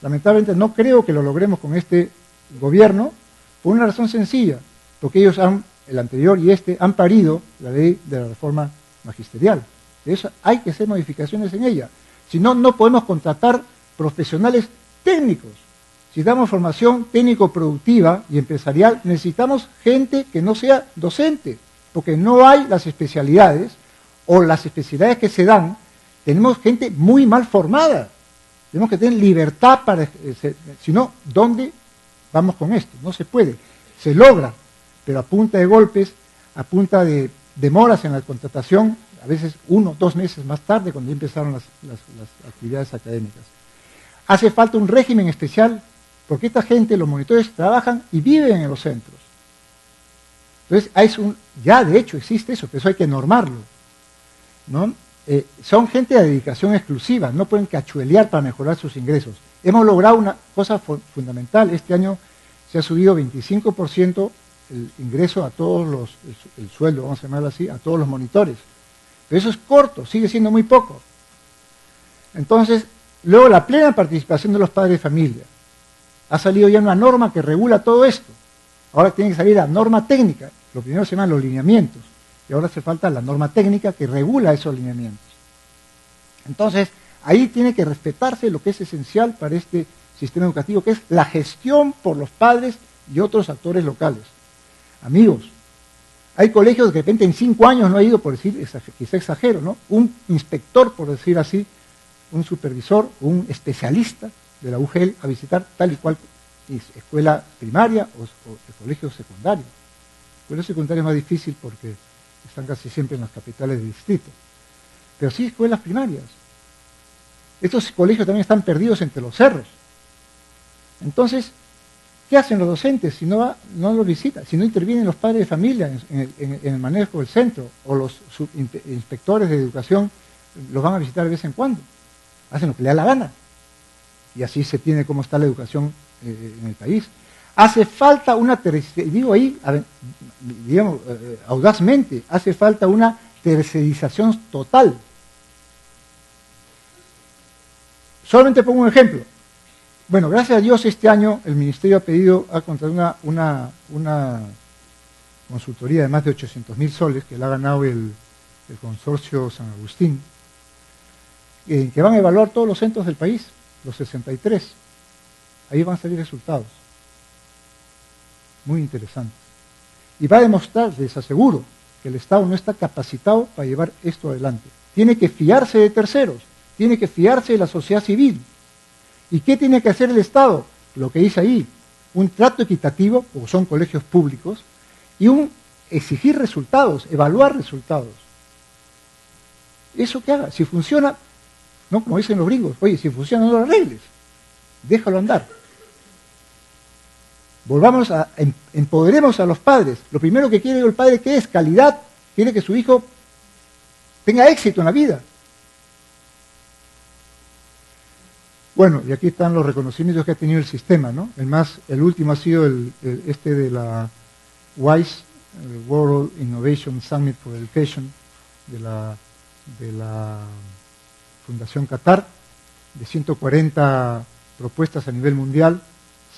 Lamentablemente no creo que lo logremos con este gobierno por una razón sencilla, porque ellos el anterior y han parido la ley de la reforma magisterial. De eso hay que hacer modificaciones en ella. Si no, no podemos contratar profesionales técnicos. Si damos formación técnico-productiva y empresarial, necesitamos gente que no sea docente, porque no hay las especialidades, o las especialidades que se dan, tenemos gente muy mal formada. Tenemos que tener libertad para... Si no, ¿dónde vamos con esto? No se puede. Se logra, pero a punta de golpes, a punta de demoras en la contratación, a veces 1 o 2 meses más tarde, cuando ya empezaron las actividades académicas. Hace falta un régimen especial, porque esta gente, los monitores, trabajan y viven en los centros. Entonces, ya de hecho existe eso, pero eso hay que normarlo, ¿no? Son gente de dedicación exclusiva, no pueden cachuelear para mejorar sus ingresos. Hemos logrado una cosa fundamental. Este año se ha subido 25% el ingreso a todos el sueldo, vamos a llamarlo así, a todos los monitores. Pero eso es corto, sigue siendo muy poco. Entonces, luego la plena participación de los padres de familia. Ha salido ya una norma que regula todo esto. Ahora tiene que salir la norma técnica. Lo primero se llaman los lineamientos. Y ahora hace falta la norma técnica que regula esos lineamientos. Entonces, ahí tiene que respetarse lo que es esencial para este sistema educativo, que es la gestión por los padres y otros actores locales. Amigos, hay colegios que de repente en 5 años no ha ido, por decir, quizá exagero, ¿no? Un inspector, por decir así, un supervisor, un especialista de la UGEL a visitar tal y cual escuela primaria o colegio secundario. El colegio secundario es más difícil porque están casi siempre en las capitales de distrito. Pero sí escuelas primarias. Estos colegios también están perdidos entre los cerros. Entonces, ¿qué hacen los docentes si no los visitan? Si no intervienen los padres de familia en el manejo del centro, o los inspectores de educación los van a visitar de vez en cuando. Hacen lo que le da la gana. Y así se tiene cómo está la educación en el país. Hace falta digo ahí, digamos, audazmente, hace falta una tercerización total. Solamente pongo un ejemplo. Bueno, gracias a Dios este año el Ministerio ha contratado una consultoría de más de 800.000 soles que la ha ganado el consorcio San Agustín, que van a evaluar todos los centros del país, los 63. Ahí van a salir resultados muy interesantes. Y va a demostrar, les aseguro, que el Estado no está capacitado para llevar esto adelante. Tiene que fiarse de terceros, tiene que fiarse de la sociedad civil. ¿Y qué tiene que hacer el Estado? Lo que dice ahí, un trato equitativo, porque son colegios públicos, y exigir resultados, evaluar resultados. Eso que haga, si funciona, no como dicen los gringos, oye, si funciona no lo arregles, déjalo andar. Empoderemos a los padres. Lo primero que quiere el padre, ¿qué es? Calidad. Quiere que su hijo tenga éxito en la vida. Bueno, y aquí están los reconocimientos que ha tenido el sistema, ¿no? El último ha sido este de la WISE, World Innovation Summit for Education, de la Fundación Qatar, de 140 propuestas a nivel mundial.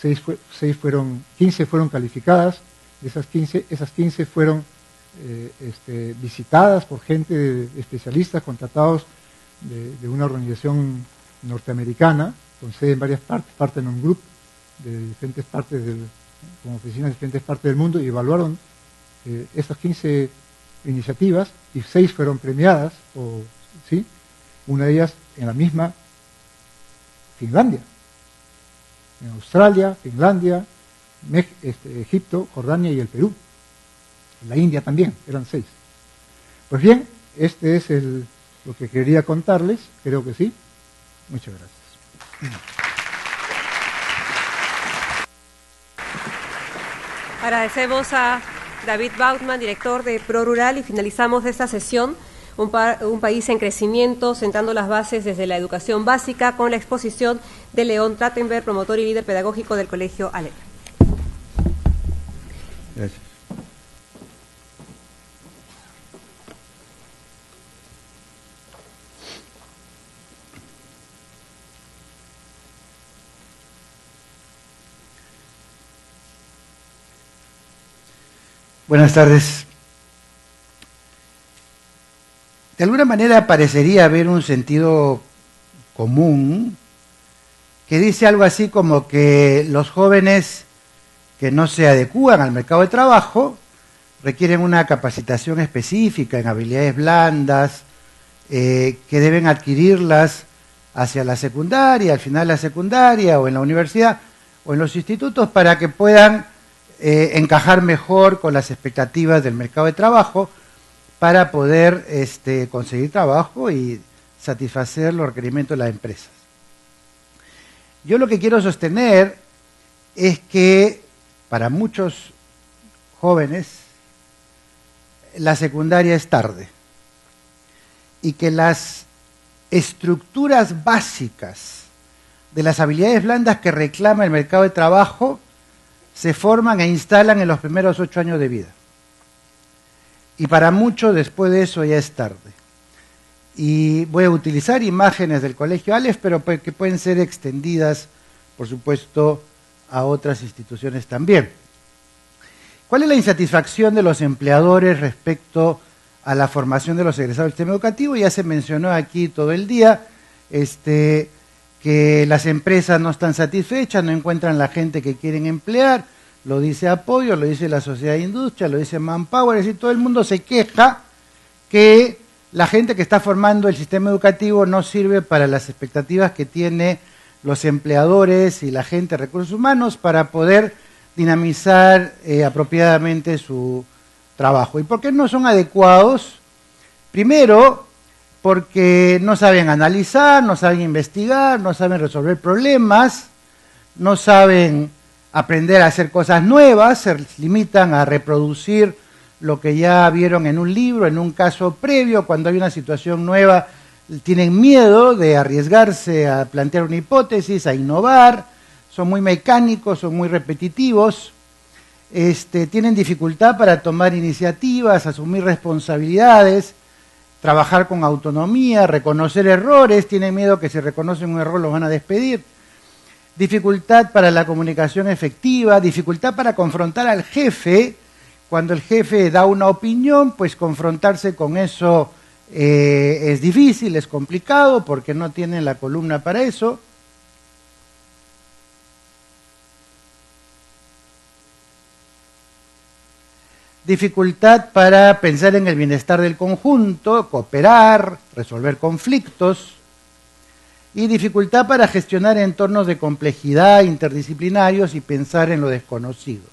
15 fueron calificadas, de esas 15 fueron visitadas por gente de especialistas contratados de una organización norteamericana, con sede en varias partes, Parthenon Group, de diferentes partes con oficinas de diferentes partes del mundo, y evaluaron esas 15 iniciativas, y 6 fueron premiadas, ¿sí? Una de ellas en la misma Finlandia. en Australia, Finlandia, Egipto, Jordania y el Perú. En la India también, eran 6. Pues bien, este es lo que quería contarles, creo que sí. Muchas gracias. Agradecemos a David Bautman, director de ProRural, y finalizamos esta sesión, un país en crecimiento, sentando las bases desde la educación básica, con la exposición de León Trattenberg, promotor y líder pedagógico del Colegio Aleph. Gracias. Buenas tardes. De alguna manera parecería haber un sentido común que dice algo así como que los jóvenes que no se adecúan al mercado de trabajo requieren una capacitación específica en habilidades blandas, que deben adquirirlas hacia la secundaria, al final de la secundaria o en la universidad o en los institutos para que puedan encajar mejor con las expectativas del mercado de trabajo para poder conseguir trabajo y satisfacer los requerimientos de las empresas. Yo lo que quiero sostener es que para muchos jóvenes la secundaria es tarde y que las estructuras básicas de las habilidades blandas que reclama el mercado de trabajo se forman e instalan en los primeros 8 años de vida. Y para muchos después de eso ya es tarde. Y voy a utilizar imágenes del Colegio Aleph, pero que pueden ser extendidas, por supuesto, a otras instituciones también. ¿Cuál es la insatisfacción de los empleadores respecto a la formación de los egresados del sistema educativo? Ya se mencionó aquí todo el día, que las empresas no están satisfechas, no encuentran la gente que quieren emplear, lo dice Apoyo, lo dice la Sociedad de Industria, lo dice Manpower, es decir, todo el mundo se queja que la gente que está formando el sistema educativo no sirve para las expectativas que tiene los empleadores y la gente de recursos humanos para poder dinamizar apropiadamente su trabajo. ¿Y por qué no son adecuados? Primero, porque no saben analizar, no saben investigar, no saben resolver problemas, no saben aprender a hacer cosas nuevas, se limitan a reproducir lo que ya vieron en un libro, en un caso previo. Cuando hay una situación nueva, tienen miedo de arriesgarse a plantear una hipótesis, a innovar, son muy mecánicos, son muy repetitivos, tienen dificultad para tomar iniciativas, asumir responsabilidades, trabajar con autonomía, reconocer errores, tienen miedo que si reconocen un error los van a despedir, dificultad para la comunicación efectiva, dificultad para confrontar al jefe. Cuando el jefe da una opinión, pues confrontarse con eso es difícil, es complicado, porque no tienen la columna para eso. Dificultad para pensar en el bienestar del conjunto, cooperar, resolver conflictos, y dificultad para gestionar entornos de complejidad interdisciplinarios y pensar en lo desconocido.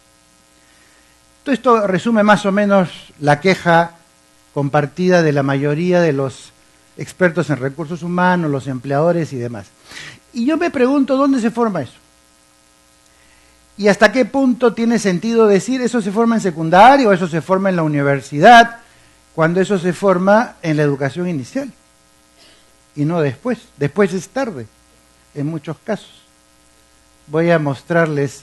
Todo esto resume más o menos la queja compartida de la mayoría de los expertos en recursos humanos, los empleadores y demás. Y yo me pregunto, ¿dónde se forma eso? ¿Y hasta qué punto tiene sentido decir eso se forma en secundaria o eso se forma en la universidad, cuando eso se forma en la educación inicial? Y no después. Después es tarde, en muchos casos. Voy a mostrarles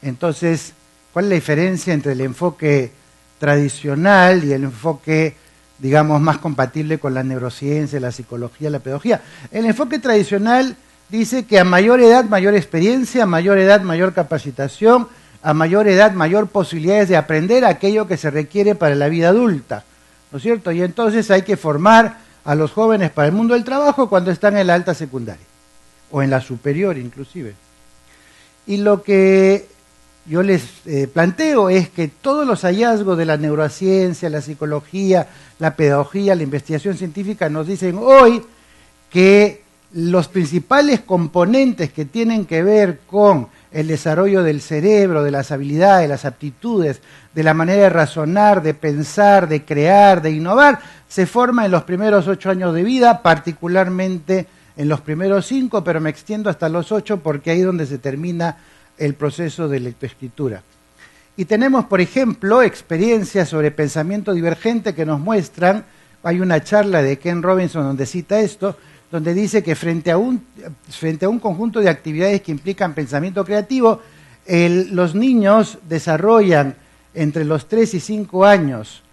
entonces cuál es la diferencia entre el enfoque tradicional y el enfoque, digamos, más compatible con la neurociencia, la psicología, la pedagogía. El enfoque tradicional dice que a mayor edad, mayor experiencia, a mayor edad, mayor capacitación, a mayor edad, mayor posibilidades de aprender aquello que se requiere para la vida adulta, ¿no es cierto? Y entonces hay que formar a los jóvenes para el mundo del trabajo cuando están en la alta secundaria, o en la superior inclusive. Y lo que yo les planteo es que todos los hallazgos de la neurociencia, la psicología, la pedagogía, la investigación científica nos dicen hoy que los principales componentes que tienen que ver con el desarrollo del cerebro, de las habilidades, de las aptitudes, de la manera de razonar, de pensar, de crear, de innovar, se forman en los primeros 8 años de vida, particularmente en los primeros 5, pero me extiendo hasta los 8 porque ahí es donde se termina el proceso de lectoescritura. Y tenemos, por ejemplo, experiencias sobre pensamiento divergente que nos muestran, hay una charla de Ken Robinson donde cita esto, donde dice que frente a un conjunto de actividades que implican pensamiento creativo, los niños desarrollan entre los 3 y 5 años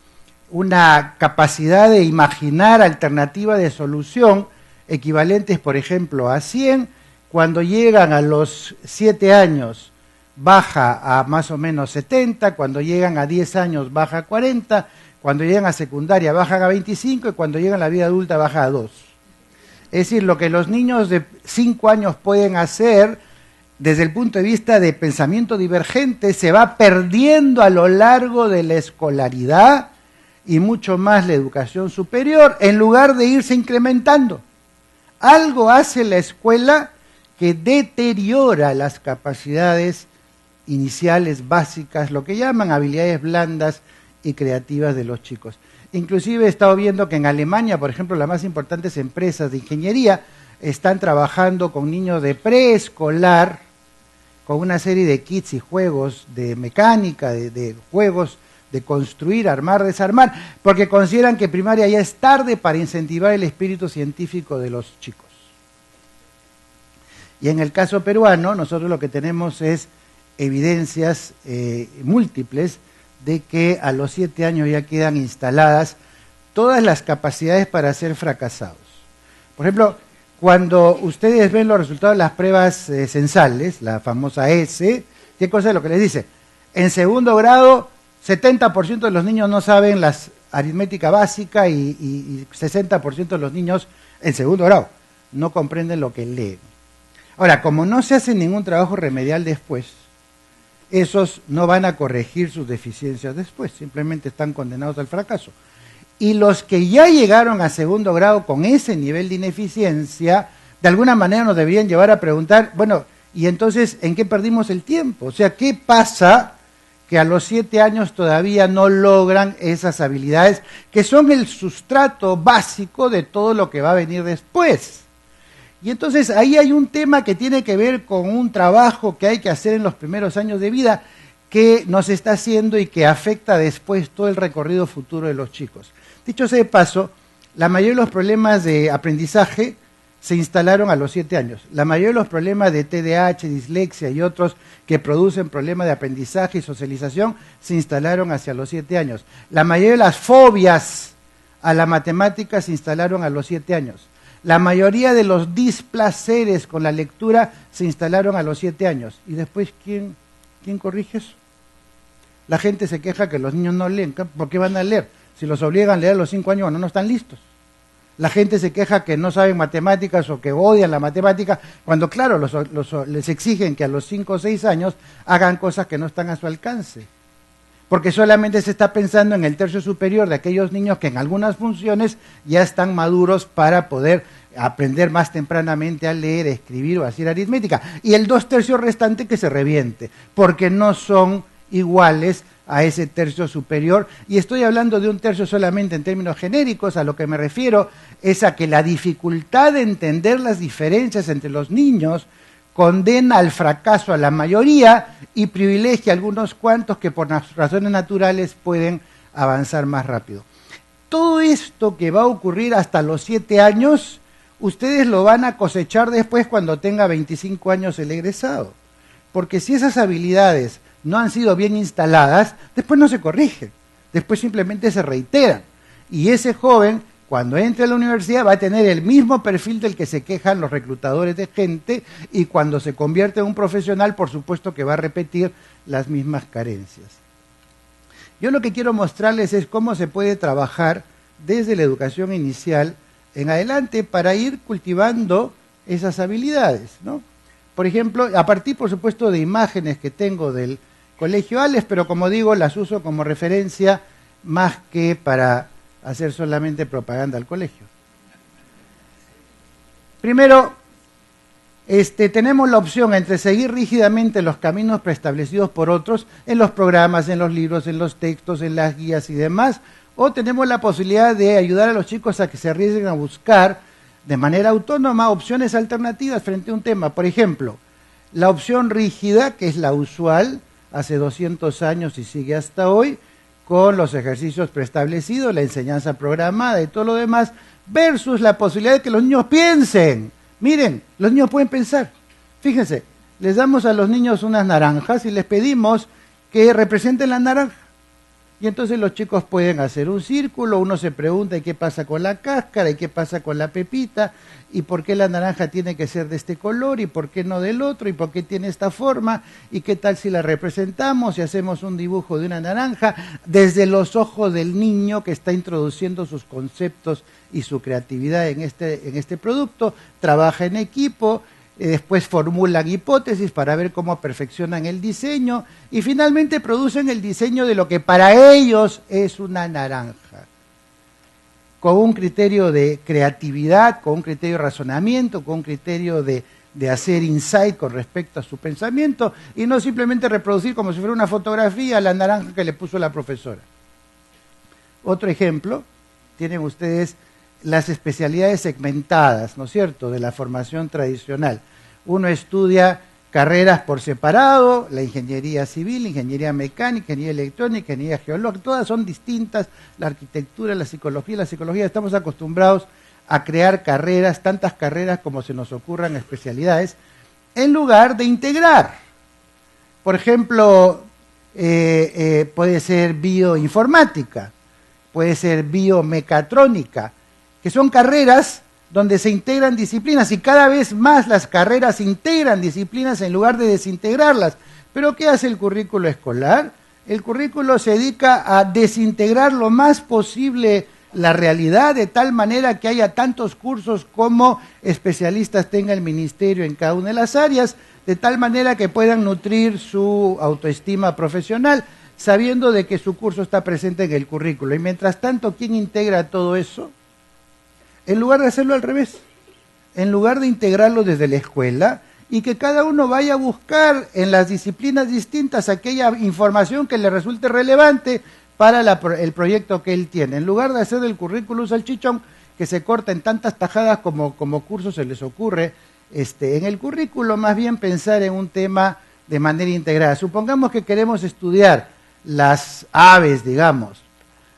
una capacidad de imaginar alternativas de solución equivalentes, por ejemplo, a 100. Cuando llegan a los 7 años baja a más o menos 70, cuando llegan a 10 años baja a 40, cuando llegan a secundaria bajan a 25 y cuando llegan a la vida adulta baja a 2. Es decir, lo que los niños de 5 años pueden hacer desde el punto de vista de pensamiento divergente se va perdiendo a lo largo de la escolaridad y mucho más la educación superior, en lugar de irse incrementando. Algo hace la escuela que deteriora las capacidades iniciales básicas, lo que llaman habilidades blandas y creativas de los chicos. Inclusive he estado viendo que en Alemania, por ejemplo, las más importantes empresas de ingeniería están trabajando con niños de preescolar, con una serie de kits y juegos de mecánica, de juegos de construir, armar, desarmar, porque consideran que primaria ya es tarde para incentivar el espíritu científico de los chicos. Y en el caso peruano, nosotros lo que tenemos es evidencias múltiples de que a los 7 años ya quedan instaladas todas las capacidades para ser fracasados. Por ejemplo, cuando ustedes ven los resultados de las pruebas censales, la famosa S, ¿qué cosa es lo que les dice? En segundo grado, 70% de los niños no saben la aritmética básica y 60% de los niños en segundo grado no comprenden lo que leen. Ahora, como no se hace ningún trabajo remedial después, esos no van a corregir sus deficiencias después, simplemente están condenados al fracaso. Y los que ya llegaron a segundo grado con ese nivel de ineficiencia, de alguna manera nos deberían llevar a preguntar, bueno, ¿y entonces en qué perdimos el tiempo? O sea, ¿qué pasa que a los 7 años todavía no logran esas habilidades que son el sustrato básico de todo lo que va a venir después? Y entonces ahí hay un tema que tiene que ver con un trabajo que hay que hacer en los primeros años de vida que no se está haciendo y que afecta después todo el recorrido futuro de los chicos. Dicho sea de paso, la mayoría de los problemas de aprendizaje se instalaron a los 7 años. La mayoría de los problemas de TDAH, dislexia y otros que producen problemas de aprendizaje y socialización se instalaron hacia los 7 años. La mayoría de las fobias a la matemática se instalaron a los 7 años. La mayoría de los displaceres con la lectura se instalaron a los 7 años. ¿Y después quién corrige eso? La gente se queja que los niños no leen. ¿Por qué van a leer? Si los obligan a leer a los 5 años cuando no están listos. La gente se queja que no saben matemáticas o que odian la matemática, cuando claro, les exigen que a los 5 o 6 años hagan cosas que no están a su alcance. Porque solamente se está pensando en el tercio superior de aquellos niños que en algunas funciones ya están maduros para poder aprender más tempranamente a leer, a escribir o a hacer aritmética. Y el 2/3 restante que se reviente, porque no son iguales a ese tercio superior. Y estoy hablando de un tercio solamente en términos genéricos. A lo que me refiero es a que la dificultad de entender las diferencias entre los niños condena al fracaso a la mayoría y privilegia a algunos cuantos que por razones naturales pueden avanzar más rápido. Todo esto que va a ocurrir hasta los 7 años, ustedes lo van a cosechar después cuando tenga 25 años el egresado. Porque si esas habilidades no han sido bien instaladas, después no se corrigen, después simplemente se reiteran. Y ese joven, cuando entre a la universidad, va a tener el mismo perfil del que se quejan los reclutadores de gente, y cuando se convierte en un profesional, por supuesto que va a repetir las mismas carencias. Yo lo que quiero mostrarles es cómo se puede trabajar desde la educación inicial en adelante para ir cultivando esas habilidades, ¿no? Por ejemplo, a partir, por supuesto, de imágenes que tengo del Colegio Ales, pero como digo, las uso como referencia más que para hacer solamente propaganda al colegio. Primero, tenemos la opción entre seguir rígidamente los caminos preestablecidos por otros en los programas, en los libros, en los textos, en las guías y demás, o tenemos la posibilidad de ayudar a los chicos a que se arriesguen a buscar de manera autónoma opciones alternativas frente a un tema. Por ejemplo, la opción rígida, que es la usual hace 200 años y sigue hasta hoy, con los ejercicios preestablecidos, la enseñanza programada y todo lo demás, versus la posibilidad de que los niños piensen. Miren, los niños pueden pensar. Fíjense, les damos a los niños unas naranjas y les pedimos que representen la naranja. Y entonces los chicos pueden hacer un círculo, uno se pregunta ¿y qué pasa con la cáscara? ¿Y qué pasa con la pepita? ¿Y por qué la naranja tiene que ser de este color? ¿Y por qué no del otro? ¿Y por qué tiene esta forma? ¿Y qué tal si la representamos y hacemos un dibujo de una naranja desde los ojos del niño que está introduciendo sus conceptos y su creatividad en este producto? Trabaja en equipo. Después formulan hipótesis para ver cómo perfeccionan el diseño y finalmente producen el diseño de lo que para ellos es una naranja, con un criterio de creatividad, con un criterio de razonamiento, con un criterio de hacer insight con respecto a su pensamiento y no simplemente reproducir como si fuera una fotografía la naranja que le puso la profesora. Otro ejemplo, tienen ustedes las especialidades segmentadas, ¿no es cierto?, de la formación tradicional. Uno estudia carreras por separado, la ingeniería civil, la ingeniería mecánica, ingeniería electrónica, ingeniería geológica, todas son distintas, la arquitectura, la psicología, estamos acostumbrados a crear carreras, tantas carreras como se nos ocurran especialidades, en lugar de integrar. Por ejemplo, puede ser bioinformática, puede ser biomecatrónica, que son carreras donde se integran disciplinas y cada vez más las carreras integran disciplinas en lugar de desintegrarlas. ¿Pero qué hace el currículo escolar? El currículo se dedica a desintegrar lo más posible la realidad de tal manera que haya tantos cursos como especialistas tenga el ministerio en cada una de las áreas, de tal manera que puedan nutrir su autoestima profesional, sabiendo de que su curso está presente en el currículo. Y mientras tanto, ¿quién integra todo eso? En lugar de hacerlo al revés, en lugar de integrarlo desde la escuela y que cada uno vaya a buscar en las disciplinas distintas aquella información que le resulte relevante para el proyecto que él tiene. En lugar de hacer el currículum salchichón que se corta en tantas tajadas como cursos se les ocurre, en el currículo más bien pensar en un tema de manera integrada. Supongamos que queremos estudiar las aves, digamos,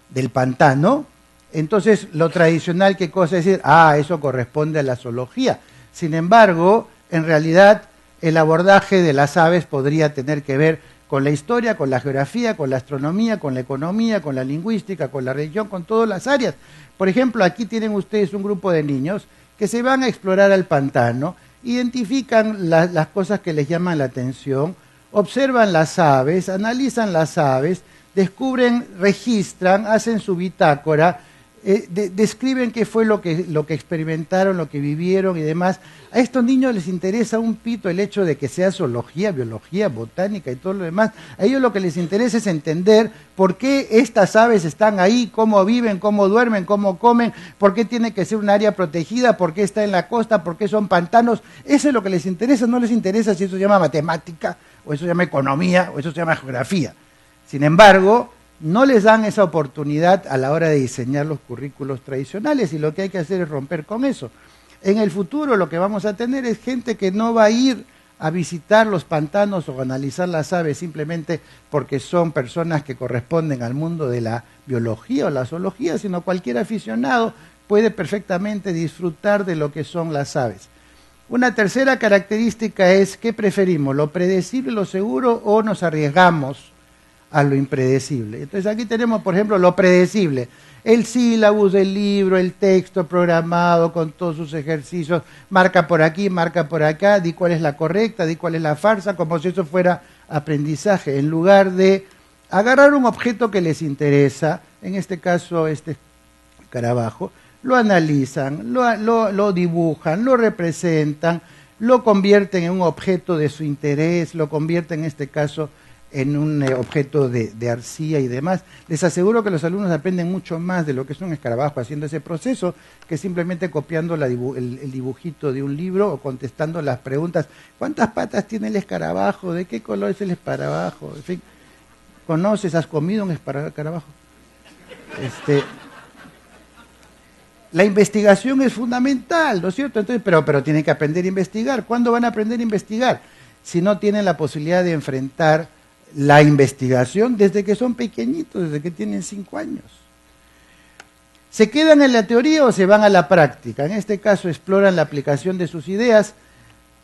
del pantano. Entonces, lo tradicional, ¿qué cosa es decir? Eso corresponde a la zoología. Sin embargo, en realidad, el abordaje de las aves podría tener que ver con la historia, con la geografía, con la astronomía, con la economía, con la lingüística, con la religión, con todas las áreas. Por ejemplo, aquí tienen ustedes un grupo de niños que se van a explorar al pantano, identifican las cosas que les llaman la atención, observan las aves, analizan las aves, descubren, registran, hacen su bitácora, describen qué fue lo que experimentaron, lo que vivieron y demás. A estos niños les interesa un pito el hecho de que sea zoología, biología, botánica y todo lo demás. A ellos lo que les interesa es entender por qué estas aves están ahí, cómo viven, cómo duermen, cómo comen, por qué tiene que ser un área protegida, por qué está en la costa, por qué son pantanos. Eso es lo que les interesa, no les interesa si eso se llama matemática, o eso se llama economía, o eso se llama geografía. Sin embargo, no les dan esa oportunidad a la hora de diseñar los currículos tradicionales y lo que hay que hacer es romper con eso. En el futuro lo que vamos a tener es gente que no va a ir a visitar los pantanos o a analizar las aves simplemente porque son personas que corresponden al mundo de la biología o la zoología, sino cualquier aficionado puede perfectamente disfrutar de lo que son las aves. Una tercera característica es, ¿qué preferimos? ¿Lo predecible, lo seguro o nos arriesgamos a lo impredecible? Entonces aquí tenemos, por ejemplo, lo predecible, el sílabus del libro, el texto programado con todos sus ejercicios, marca por aquí, marca por acá, di cuál es la correcta, di cuál es la farsa, como si eso fuera aprendizaje, en lugar de agarrar un objeto que les interesa, en este caso este escarabajo, lo analizan, lo dibujan, lo representan, lo convierten en un objeto de su interés, lo convierten en este caso en un objeto de arcilla y demás. Les aseguro que los alumnos aprenden mucho más de lo que es un escarabajo haciendo ese proceso que simplemente copiando el dibujito de un libro o contestando las preguntas. ¿Cuántas patas tiene el escarabajo? ¿De qué color es el escarabajo? En fin, ¿conoces? ¿Has comido un escarabajo? La investigación es fundamental, ¿no es cierto? Entonces, pero tienen que aprender a investigar. ¿Cuándo van a aprender a investigar? Si no tienen la posibilidad de enfrentar la investigación desde que son pequeñitos, desde que tienen 5 años. ¿Se quedan en la teoría o se van a la práctica? En este caso exploran la aplicación de sus ideas.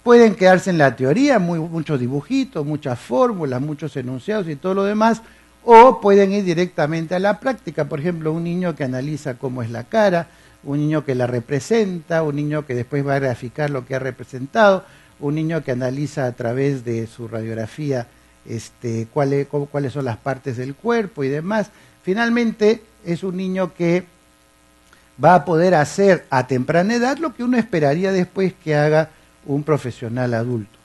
Pueden quedarse en la teoría, muchos dibujitos, muchas fórmulas, muchos enunciados y todo lo demás, o pueden ir directamente a la práctica. Por ejemplo, un niño que analiza cómo es la cara, un niño que la representa, un niño que después va a graficar lo que ha representado, un niño que analiza a través de su radiografía cuáles son las partes del cuerpo y demás. Finalmente, es un niño que va a poder hacer a temprana edad lo que uno esperaría después que haga un profesional adulto.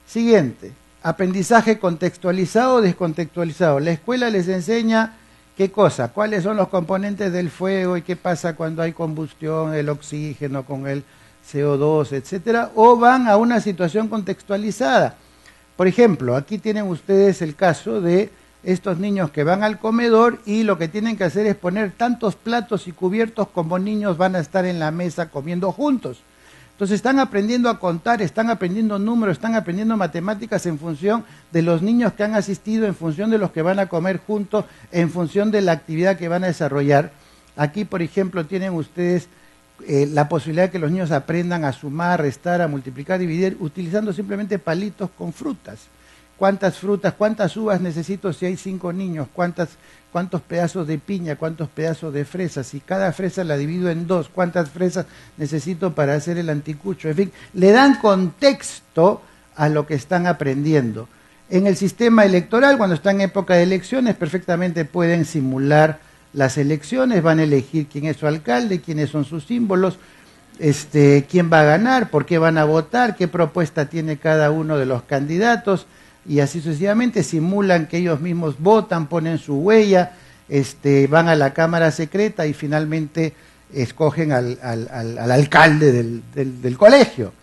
Siguiente, aprendizaje contextualizado o descontextualizado. La escuela les enseña qué cosa, cuáles son los componentes del fuego y qué pasa cuando hay combustión, el oxígeno con el CO2, etcétera, o van a una situación contextualizada. Por ejemplo, aquí tienen ustedes el caso de estos niños que van al comedor y lo que tienen que hacer es poner tantos platos y cubiertos como niños van a estar en la mesa comiendo juntos. Entonces están aprendiendo a contar, están aprendiendo números, están aprendiendo matemáticas en función de los niños que han asistido, en función de los que van a comer juntos, en función de la actividad que van a desarrollar. Aquí, por ejemplo, tienen ustedes la posibilidad de que los niños aprendan a sumar, restar, a multiplicar, dividir, utilizando simplemente palitos con frutas. ¿Cuántas frutas, cuántas uvas necesito si hay 5 niños? ¿Cuántos pedazos de piña, cuántos pedazos de fresas? Si cada fresa la divido en 2, ¿cuántas fresas necesito para hacer el anticucho? En fin, le dan contexto a lo que están aprendiendo. En el sistema electoral, cuando están en época de elecciones, perfectamente pueden simular las elecciones, van a elegir quién es su alcalde, quiénes son sus símbolos, quién va a ganar, por qué van a votar, qué propuesta tiene cada uno de los candidatos, y así sucesivamente. Simulan que ellos mismos votan, ponen su huella, van a la cámara secreta y finalmente escogen al alcalde del colegio.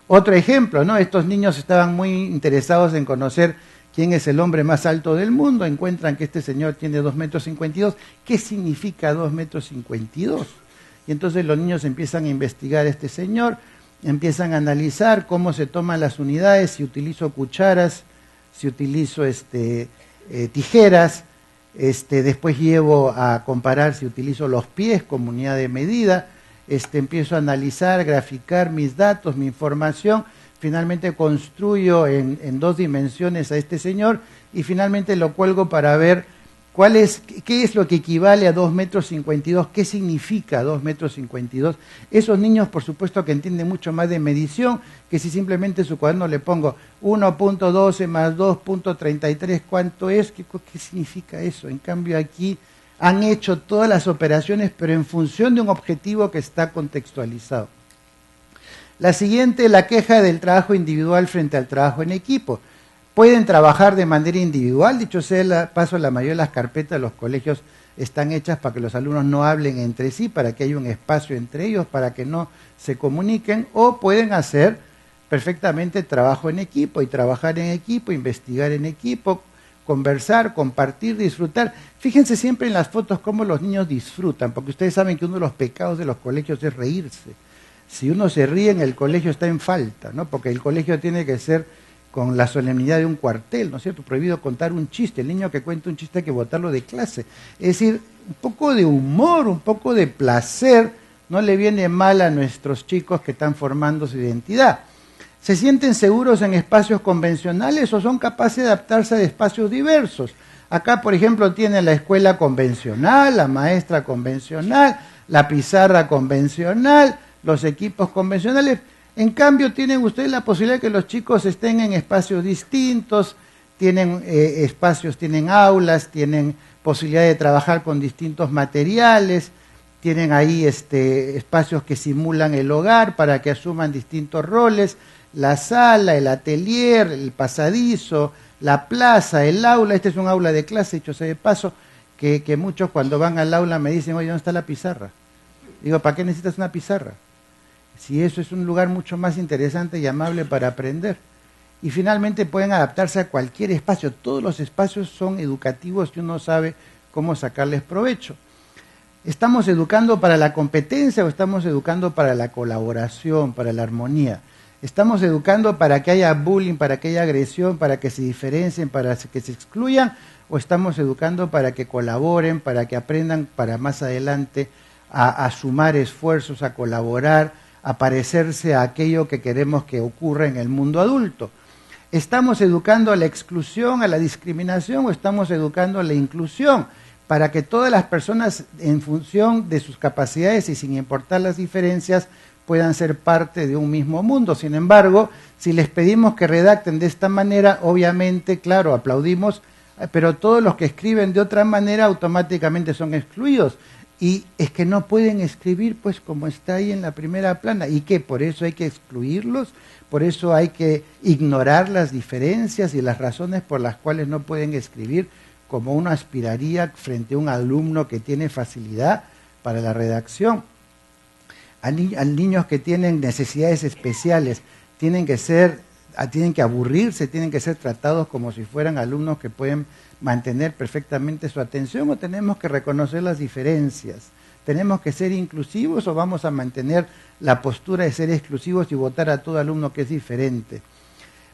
Otro ejemplo, ¿no? Estos niños estaban muy interesados en conocer quién es el hombre más alto del mundo. Encuentran que este señor tiene 2,52 metros. ¿Qué significa 2,52 metros? Y entonces los niños empiezan a investigar a este señor, empiezan a analizar cómo se toman las unidades, si utilizo cucharas, si utilizo tijeras, después llevo a comparar si utilizo los pies como unidad de medida, empiezo a analizar, graficar mis datos, mi información, finalmente construyo en 2 dimensiones a este señor y finalmente lo cuelgo para ver qué es lo que equivale a 2,52 metros, qué significa 2,52 metros. Esos niños, por supuesto, que entienden mucho más de medición que si simplemente en su cuaderno le pongo 1.12 más 2.33, ¿cuánto es? ¿Qué significa eso? En cambio aquí han hecho todas las operaciones, pero en función de un objetivo que está contextualizado. La siguiente, la queja del trabajo individual frente al trabajo en equipo. Pueden trabajar de manera individual, dicho sea de paso, la mayoría de las carpetas de los colegios están hechas para que los alumnos no hablen entre sí, para que haya un espacio entre ellos, para que no se comuniquen, o pueden hacer perfectamente trabajo en equipo, y trabajar en equipo, investigar en equipo, conversar, compartir, disfrutar. Fíjense siempre en las fotos cómo los niños disfrutan, porque ustedes saben que uno de los pecados de los colegios es reírse. Si uno se ríe en el colegio está en falta, ¿no? Porque el colegio tiene que ser con la solemnidad de un cuartel, ¿no es cierto? Prohibido contar un chiste. El niño que cuenta un chiste hay que botarlo de clase. Es decir, un poco de humor, un poco de placer, no le viene mal a nuestros chicos que están formando su identidad. ¿Se sienten seguros en espacios convencionales o son capaces de adaptarse a espacios diversos? Acá, por ejemplo, tienen la escuela convencional, la maestra convencional, la pizarra convencional, los equipos convencionales. En cambio, tienen ustedes la posibilidad de que los chicos estén en espacios distintos, tienen espacios, tienen aulas, tienen posibilidad de trabajar con distintos materiales, tienen ahí espacios que simulan el hogar para que asuman distintos roles. la sala, el atelier, el pasadizo, la plaza, el aula. Este es un aula de clase, dicho sea de paso, que muchos cuando van al aula me dicen, oye, ¿dónde está la pizarra? Digo, ¿para qué necesitas una pizarra? Si eso es un lugar mucho más interesante y amable para aprender. Y finalmente pueden adaptarse a cualquier espacio. Todos los espacios son educativos y uno sabe cómo sacarles provecho. ¿Estamos educando para la competencia o estamos educando para la colaboración, para la armonía? ¿Estamos educando para que haya bullying, para que haya agresión, para que se diferencien, para que se excluyan? ¿O estamos educando para que colaboren, para que aprendan para más adelante a sumar esfuerzos, a colaborar, a parecerse a aquello que queremos que ocurra en el mundo adulto? ¿Estamos educando a la exclusión, a la discriminación o estamos educando a la inclusión? Para que todas las personas, en función de sus capacidades y sin importar las diferencias, puedan ser parte de un mismo mundo. Sin embargo, si les pedimos que redacten de esta manera, obviamente, claro, aplaudimos, pero todos los que escriben de otra manera automáticamente son excluidos. Y es que no pueden escribir pues como está ahí en la primera plana. ¿Y qué? ¿Por eso hay que excluirlos? ¿Por eso hay que ignorar las diferencias y las razones por las cuales no pueden escribir como uno aspiraría frente a un alumno que tiene facilidad para la redacción? A niños que tienen necesidades especiales tienen que aburrirse, tienen que ser tratados como si fueran alumnos que pueden mantener perfectamente su atención, o tenemos que reconocer las diferencias. ¿Tenemos que ser inclusivos o vamos a mantener la postura de ser exclusivos y votar a todo alumno que es diferente?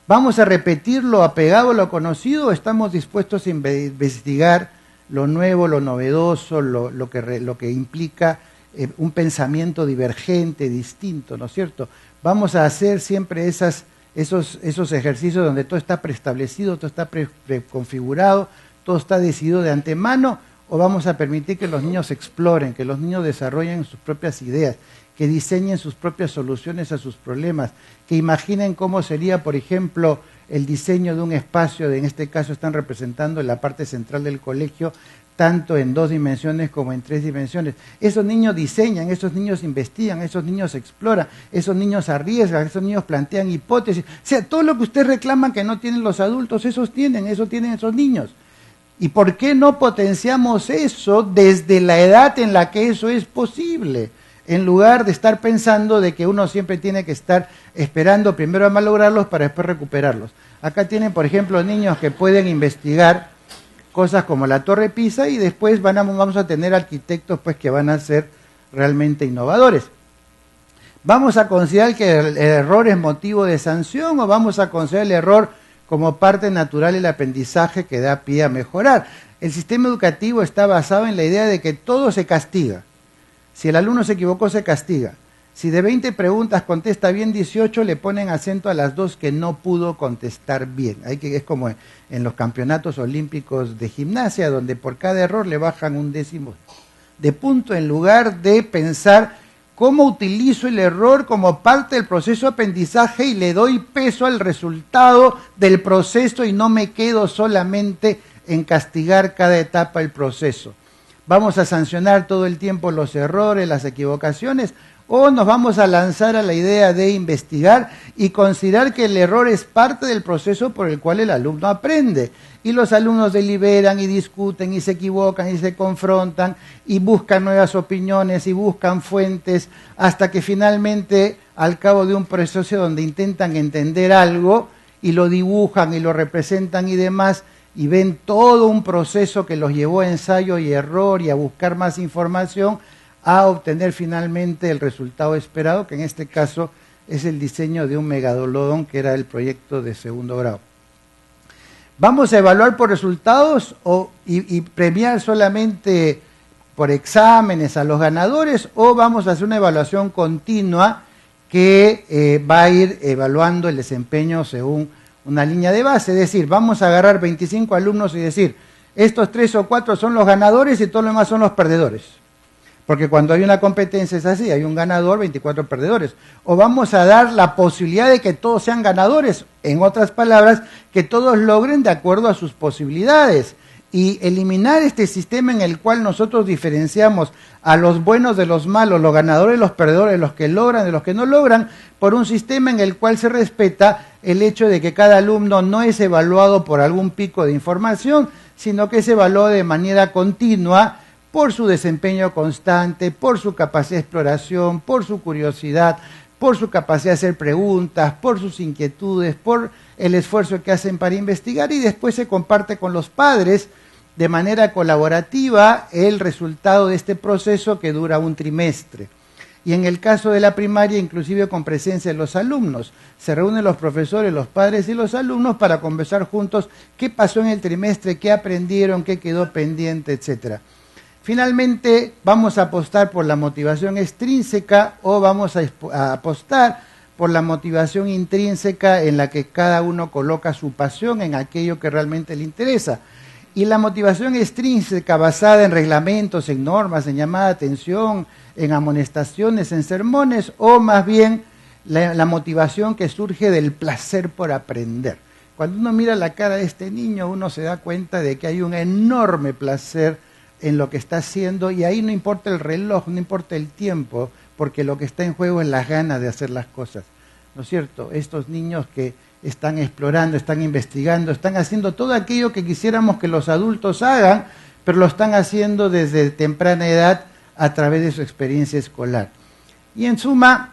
¿Vamos a repetir lo apegado a lo conocido o estamos dispuestos a investigar lo nuevo, lo novedoso, lo que implica un pensamiento divergente, distinto, ¿no es cierto? Vamos a hacer siempre esos ejercicios donde todo está preestablecido, todo está preconfigurado, todo está decidido de antemano, o vamos a permitir que los niños exploren, que los niños desarrollen sus propias ideas, que diseñen sus propias soluciones a sus problemas, que imaginen cómo sería, por ejemplo, el diseño de un espacio, en este caso están representando en la parte central del colegio, tanto en 2 dimensiones como en 3 dimensiones. Esos niños diseñan, esos niños investigan, esos niños exploran, esos niños arriesgan, esos niños plantean hipótesis. O sea, todo lo que ustedes reclaman que no tienen los adultos, eso tienen esos niños. ¿Y por qué no potenciamos eso desde la edad en la que eso es posible? En lugar de estar pensando de que uno siempre tiene que estar esperando primero a malograrlos para después recuperarlos. Acá tienen, por ejemplo, niños que pueden investigar cosas como la Torre Pisa y después vamos a tener arquitectos pues que van a ser realmente innovadores. ¿Vamos a considerar que el error es motivo de sanción o vamos a considerar el error como parte natural del aprendizaje que da pie a mejorar? El sistema educativo está basado en la idea de que todo se castiga. Si el alumno se equivocó, se castiga. Si de 20 preguntas contesta bien 18, le ponen acento a las 2 que no pudo contestar bien. Es como en los campeonatos olímpicos de gimnasia, donde por cada error le bajan 1 décimo de punto, en lugar de pensar cómo utilizo el error como parte del proceso de aprendizaje y le doy peso al resultado del proceso y no me quedo solamente en castigar cada etapa del proceso. ¿Vamos a sancionar todo el tiempo los errores, las equivocaciones? ¿O nos vamos a lanzar a la idea de investigar y considerar que el error es parte del proceso por el cual el alumno aprende? Y los alumnos deliberan y discuten y se equivocan y se confrontan y buscan nuevas opiniones y buscan fuentes hasta que finalmente, al cabo de un proceso donde intentan entender algo y lo dibujan y lo representan y demás, y ven todo un proceso que los llevó a ensayo y error y a buscar más información, a obtener finalmente el resultado esperado, que en este caso es el diseño de un megalodón, que era el proyecto de 2º grado. ¿Vamos a evaluar por resultados y premiar solamente por exámenes a los ganadores, o vamos a hacer una evaluación continua que va a ir evaluando el desempeño según una línea de base? Es decir, vamos a agarrar 25 alumnos y decir, estos 3 o 4 son los ganadores y todo lo demás son los perdedores. Porque cuando hay una competencia es así, hay un ganador, 24 perdedores. O vamos a dar la posibilidad de que todos sean ganadores, en otras palabras, que todos logren de acuerdo a sus posibilidades. y eliminar este sistema en el cual nosotros diferenciamos a los buenos de los malos, los ganadores, los perdedores, los que logran de los que no logran, por un sistema en el cual se respeta el hecho de que cada alumno no es evaluado por algún pico de información, sino que es evaluado de manera continua por su desempeño constante, por su capacidad de exploración, por su curiosidad, por su capacidad de hacer preguntas, por sus inquietudes, por el esfuerzo que hacen para investigar, y después se comparte con los padres de manera colaborativa el resultado de este proceso que dura un trimestre. Y en el caso de la primaria, inclusive con presencia de los alumnos, se reúnen los profesores, los padres y los alumnos para conversar juntos qué pasó en el trimestre, qué aprendieron, qué quedó pendiente, etcétera. Finalmente, vamos a apostar por la motivación extrínseca o vamos a apostar por la motivación intrínseca en la que cada uno coloca su pasión en aquello que realmente le interesa. Y la motivación extrínseca basada en reglamentos, en normas, en llamada de atención, en amonestaciones, en sermones, o más bien la motivación que surge del placer por aprender. Cuando uno mira la cara de este niño, uno se da cuenta de que hay un enorme placer en lo que está haciendo, y ahí no importa el reloj, no importa el tiempo, porque lo que está en juego es las ganas de hacer las cosas, ¿no es cierto? Estos niños que están explorando, están investigando, están haciendo todo aquello que quisiéramos que los adultos hagan, pero lo están haciendo desde temprana edad a través de su experiencia escolar. Y en suma,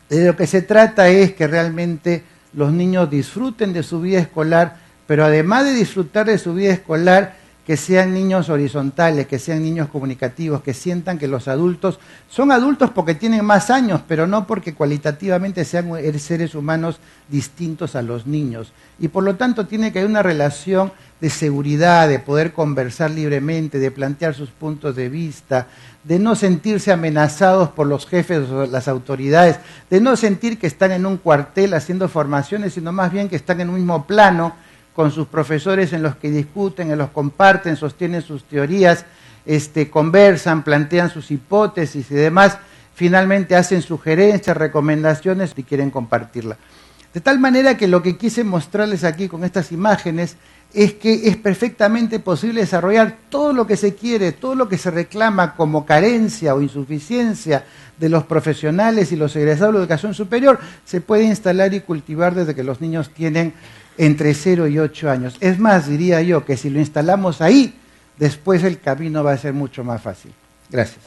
de lo que se trata es que realmente los niños disfruten de su vida escolar, pero además de disfrutar de su vida escolar, que sean niños horizontales, que sean niños comunicativos, que sientan que los adultos son adultos porque tienen más años, pero no porque cualitativamente sean seres humanos distintos a los niños. Y por lo tanto tiene que haber una relación de seguridad, de poder conversar libremente, de plantear sus puntos de vista, de no sentirse amenazados por los jefes o las autoridades, de no sentir que están en un cuartel haciendo formaciones, sino más bien que están en un mismo plano, con sus profesores en los que discuten, en los comparten, sostienen sus teorías, conversan, plantean sus hipótesis y demás, finalmente hacen sugerencias, recomendaciones y quieren compartirla. De tal manera que lo que quise mostrarles aquí con estas imágenes es que es perfectamente posible desarrollar todo lo que se quiere, todo lo que se reclama como carencia o insuficiencia de los profesionales y los egresados de la educación superior, se puede instalar y cultivar desde que los niños tienen entre 0 y 8 años. Es más, diría yo, que si lo instalamos ahí, después el camino va a ser mucho más fácil. Gracias.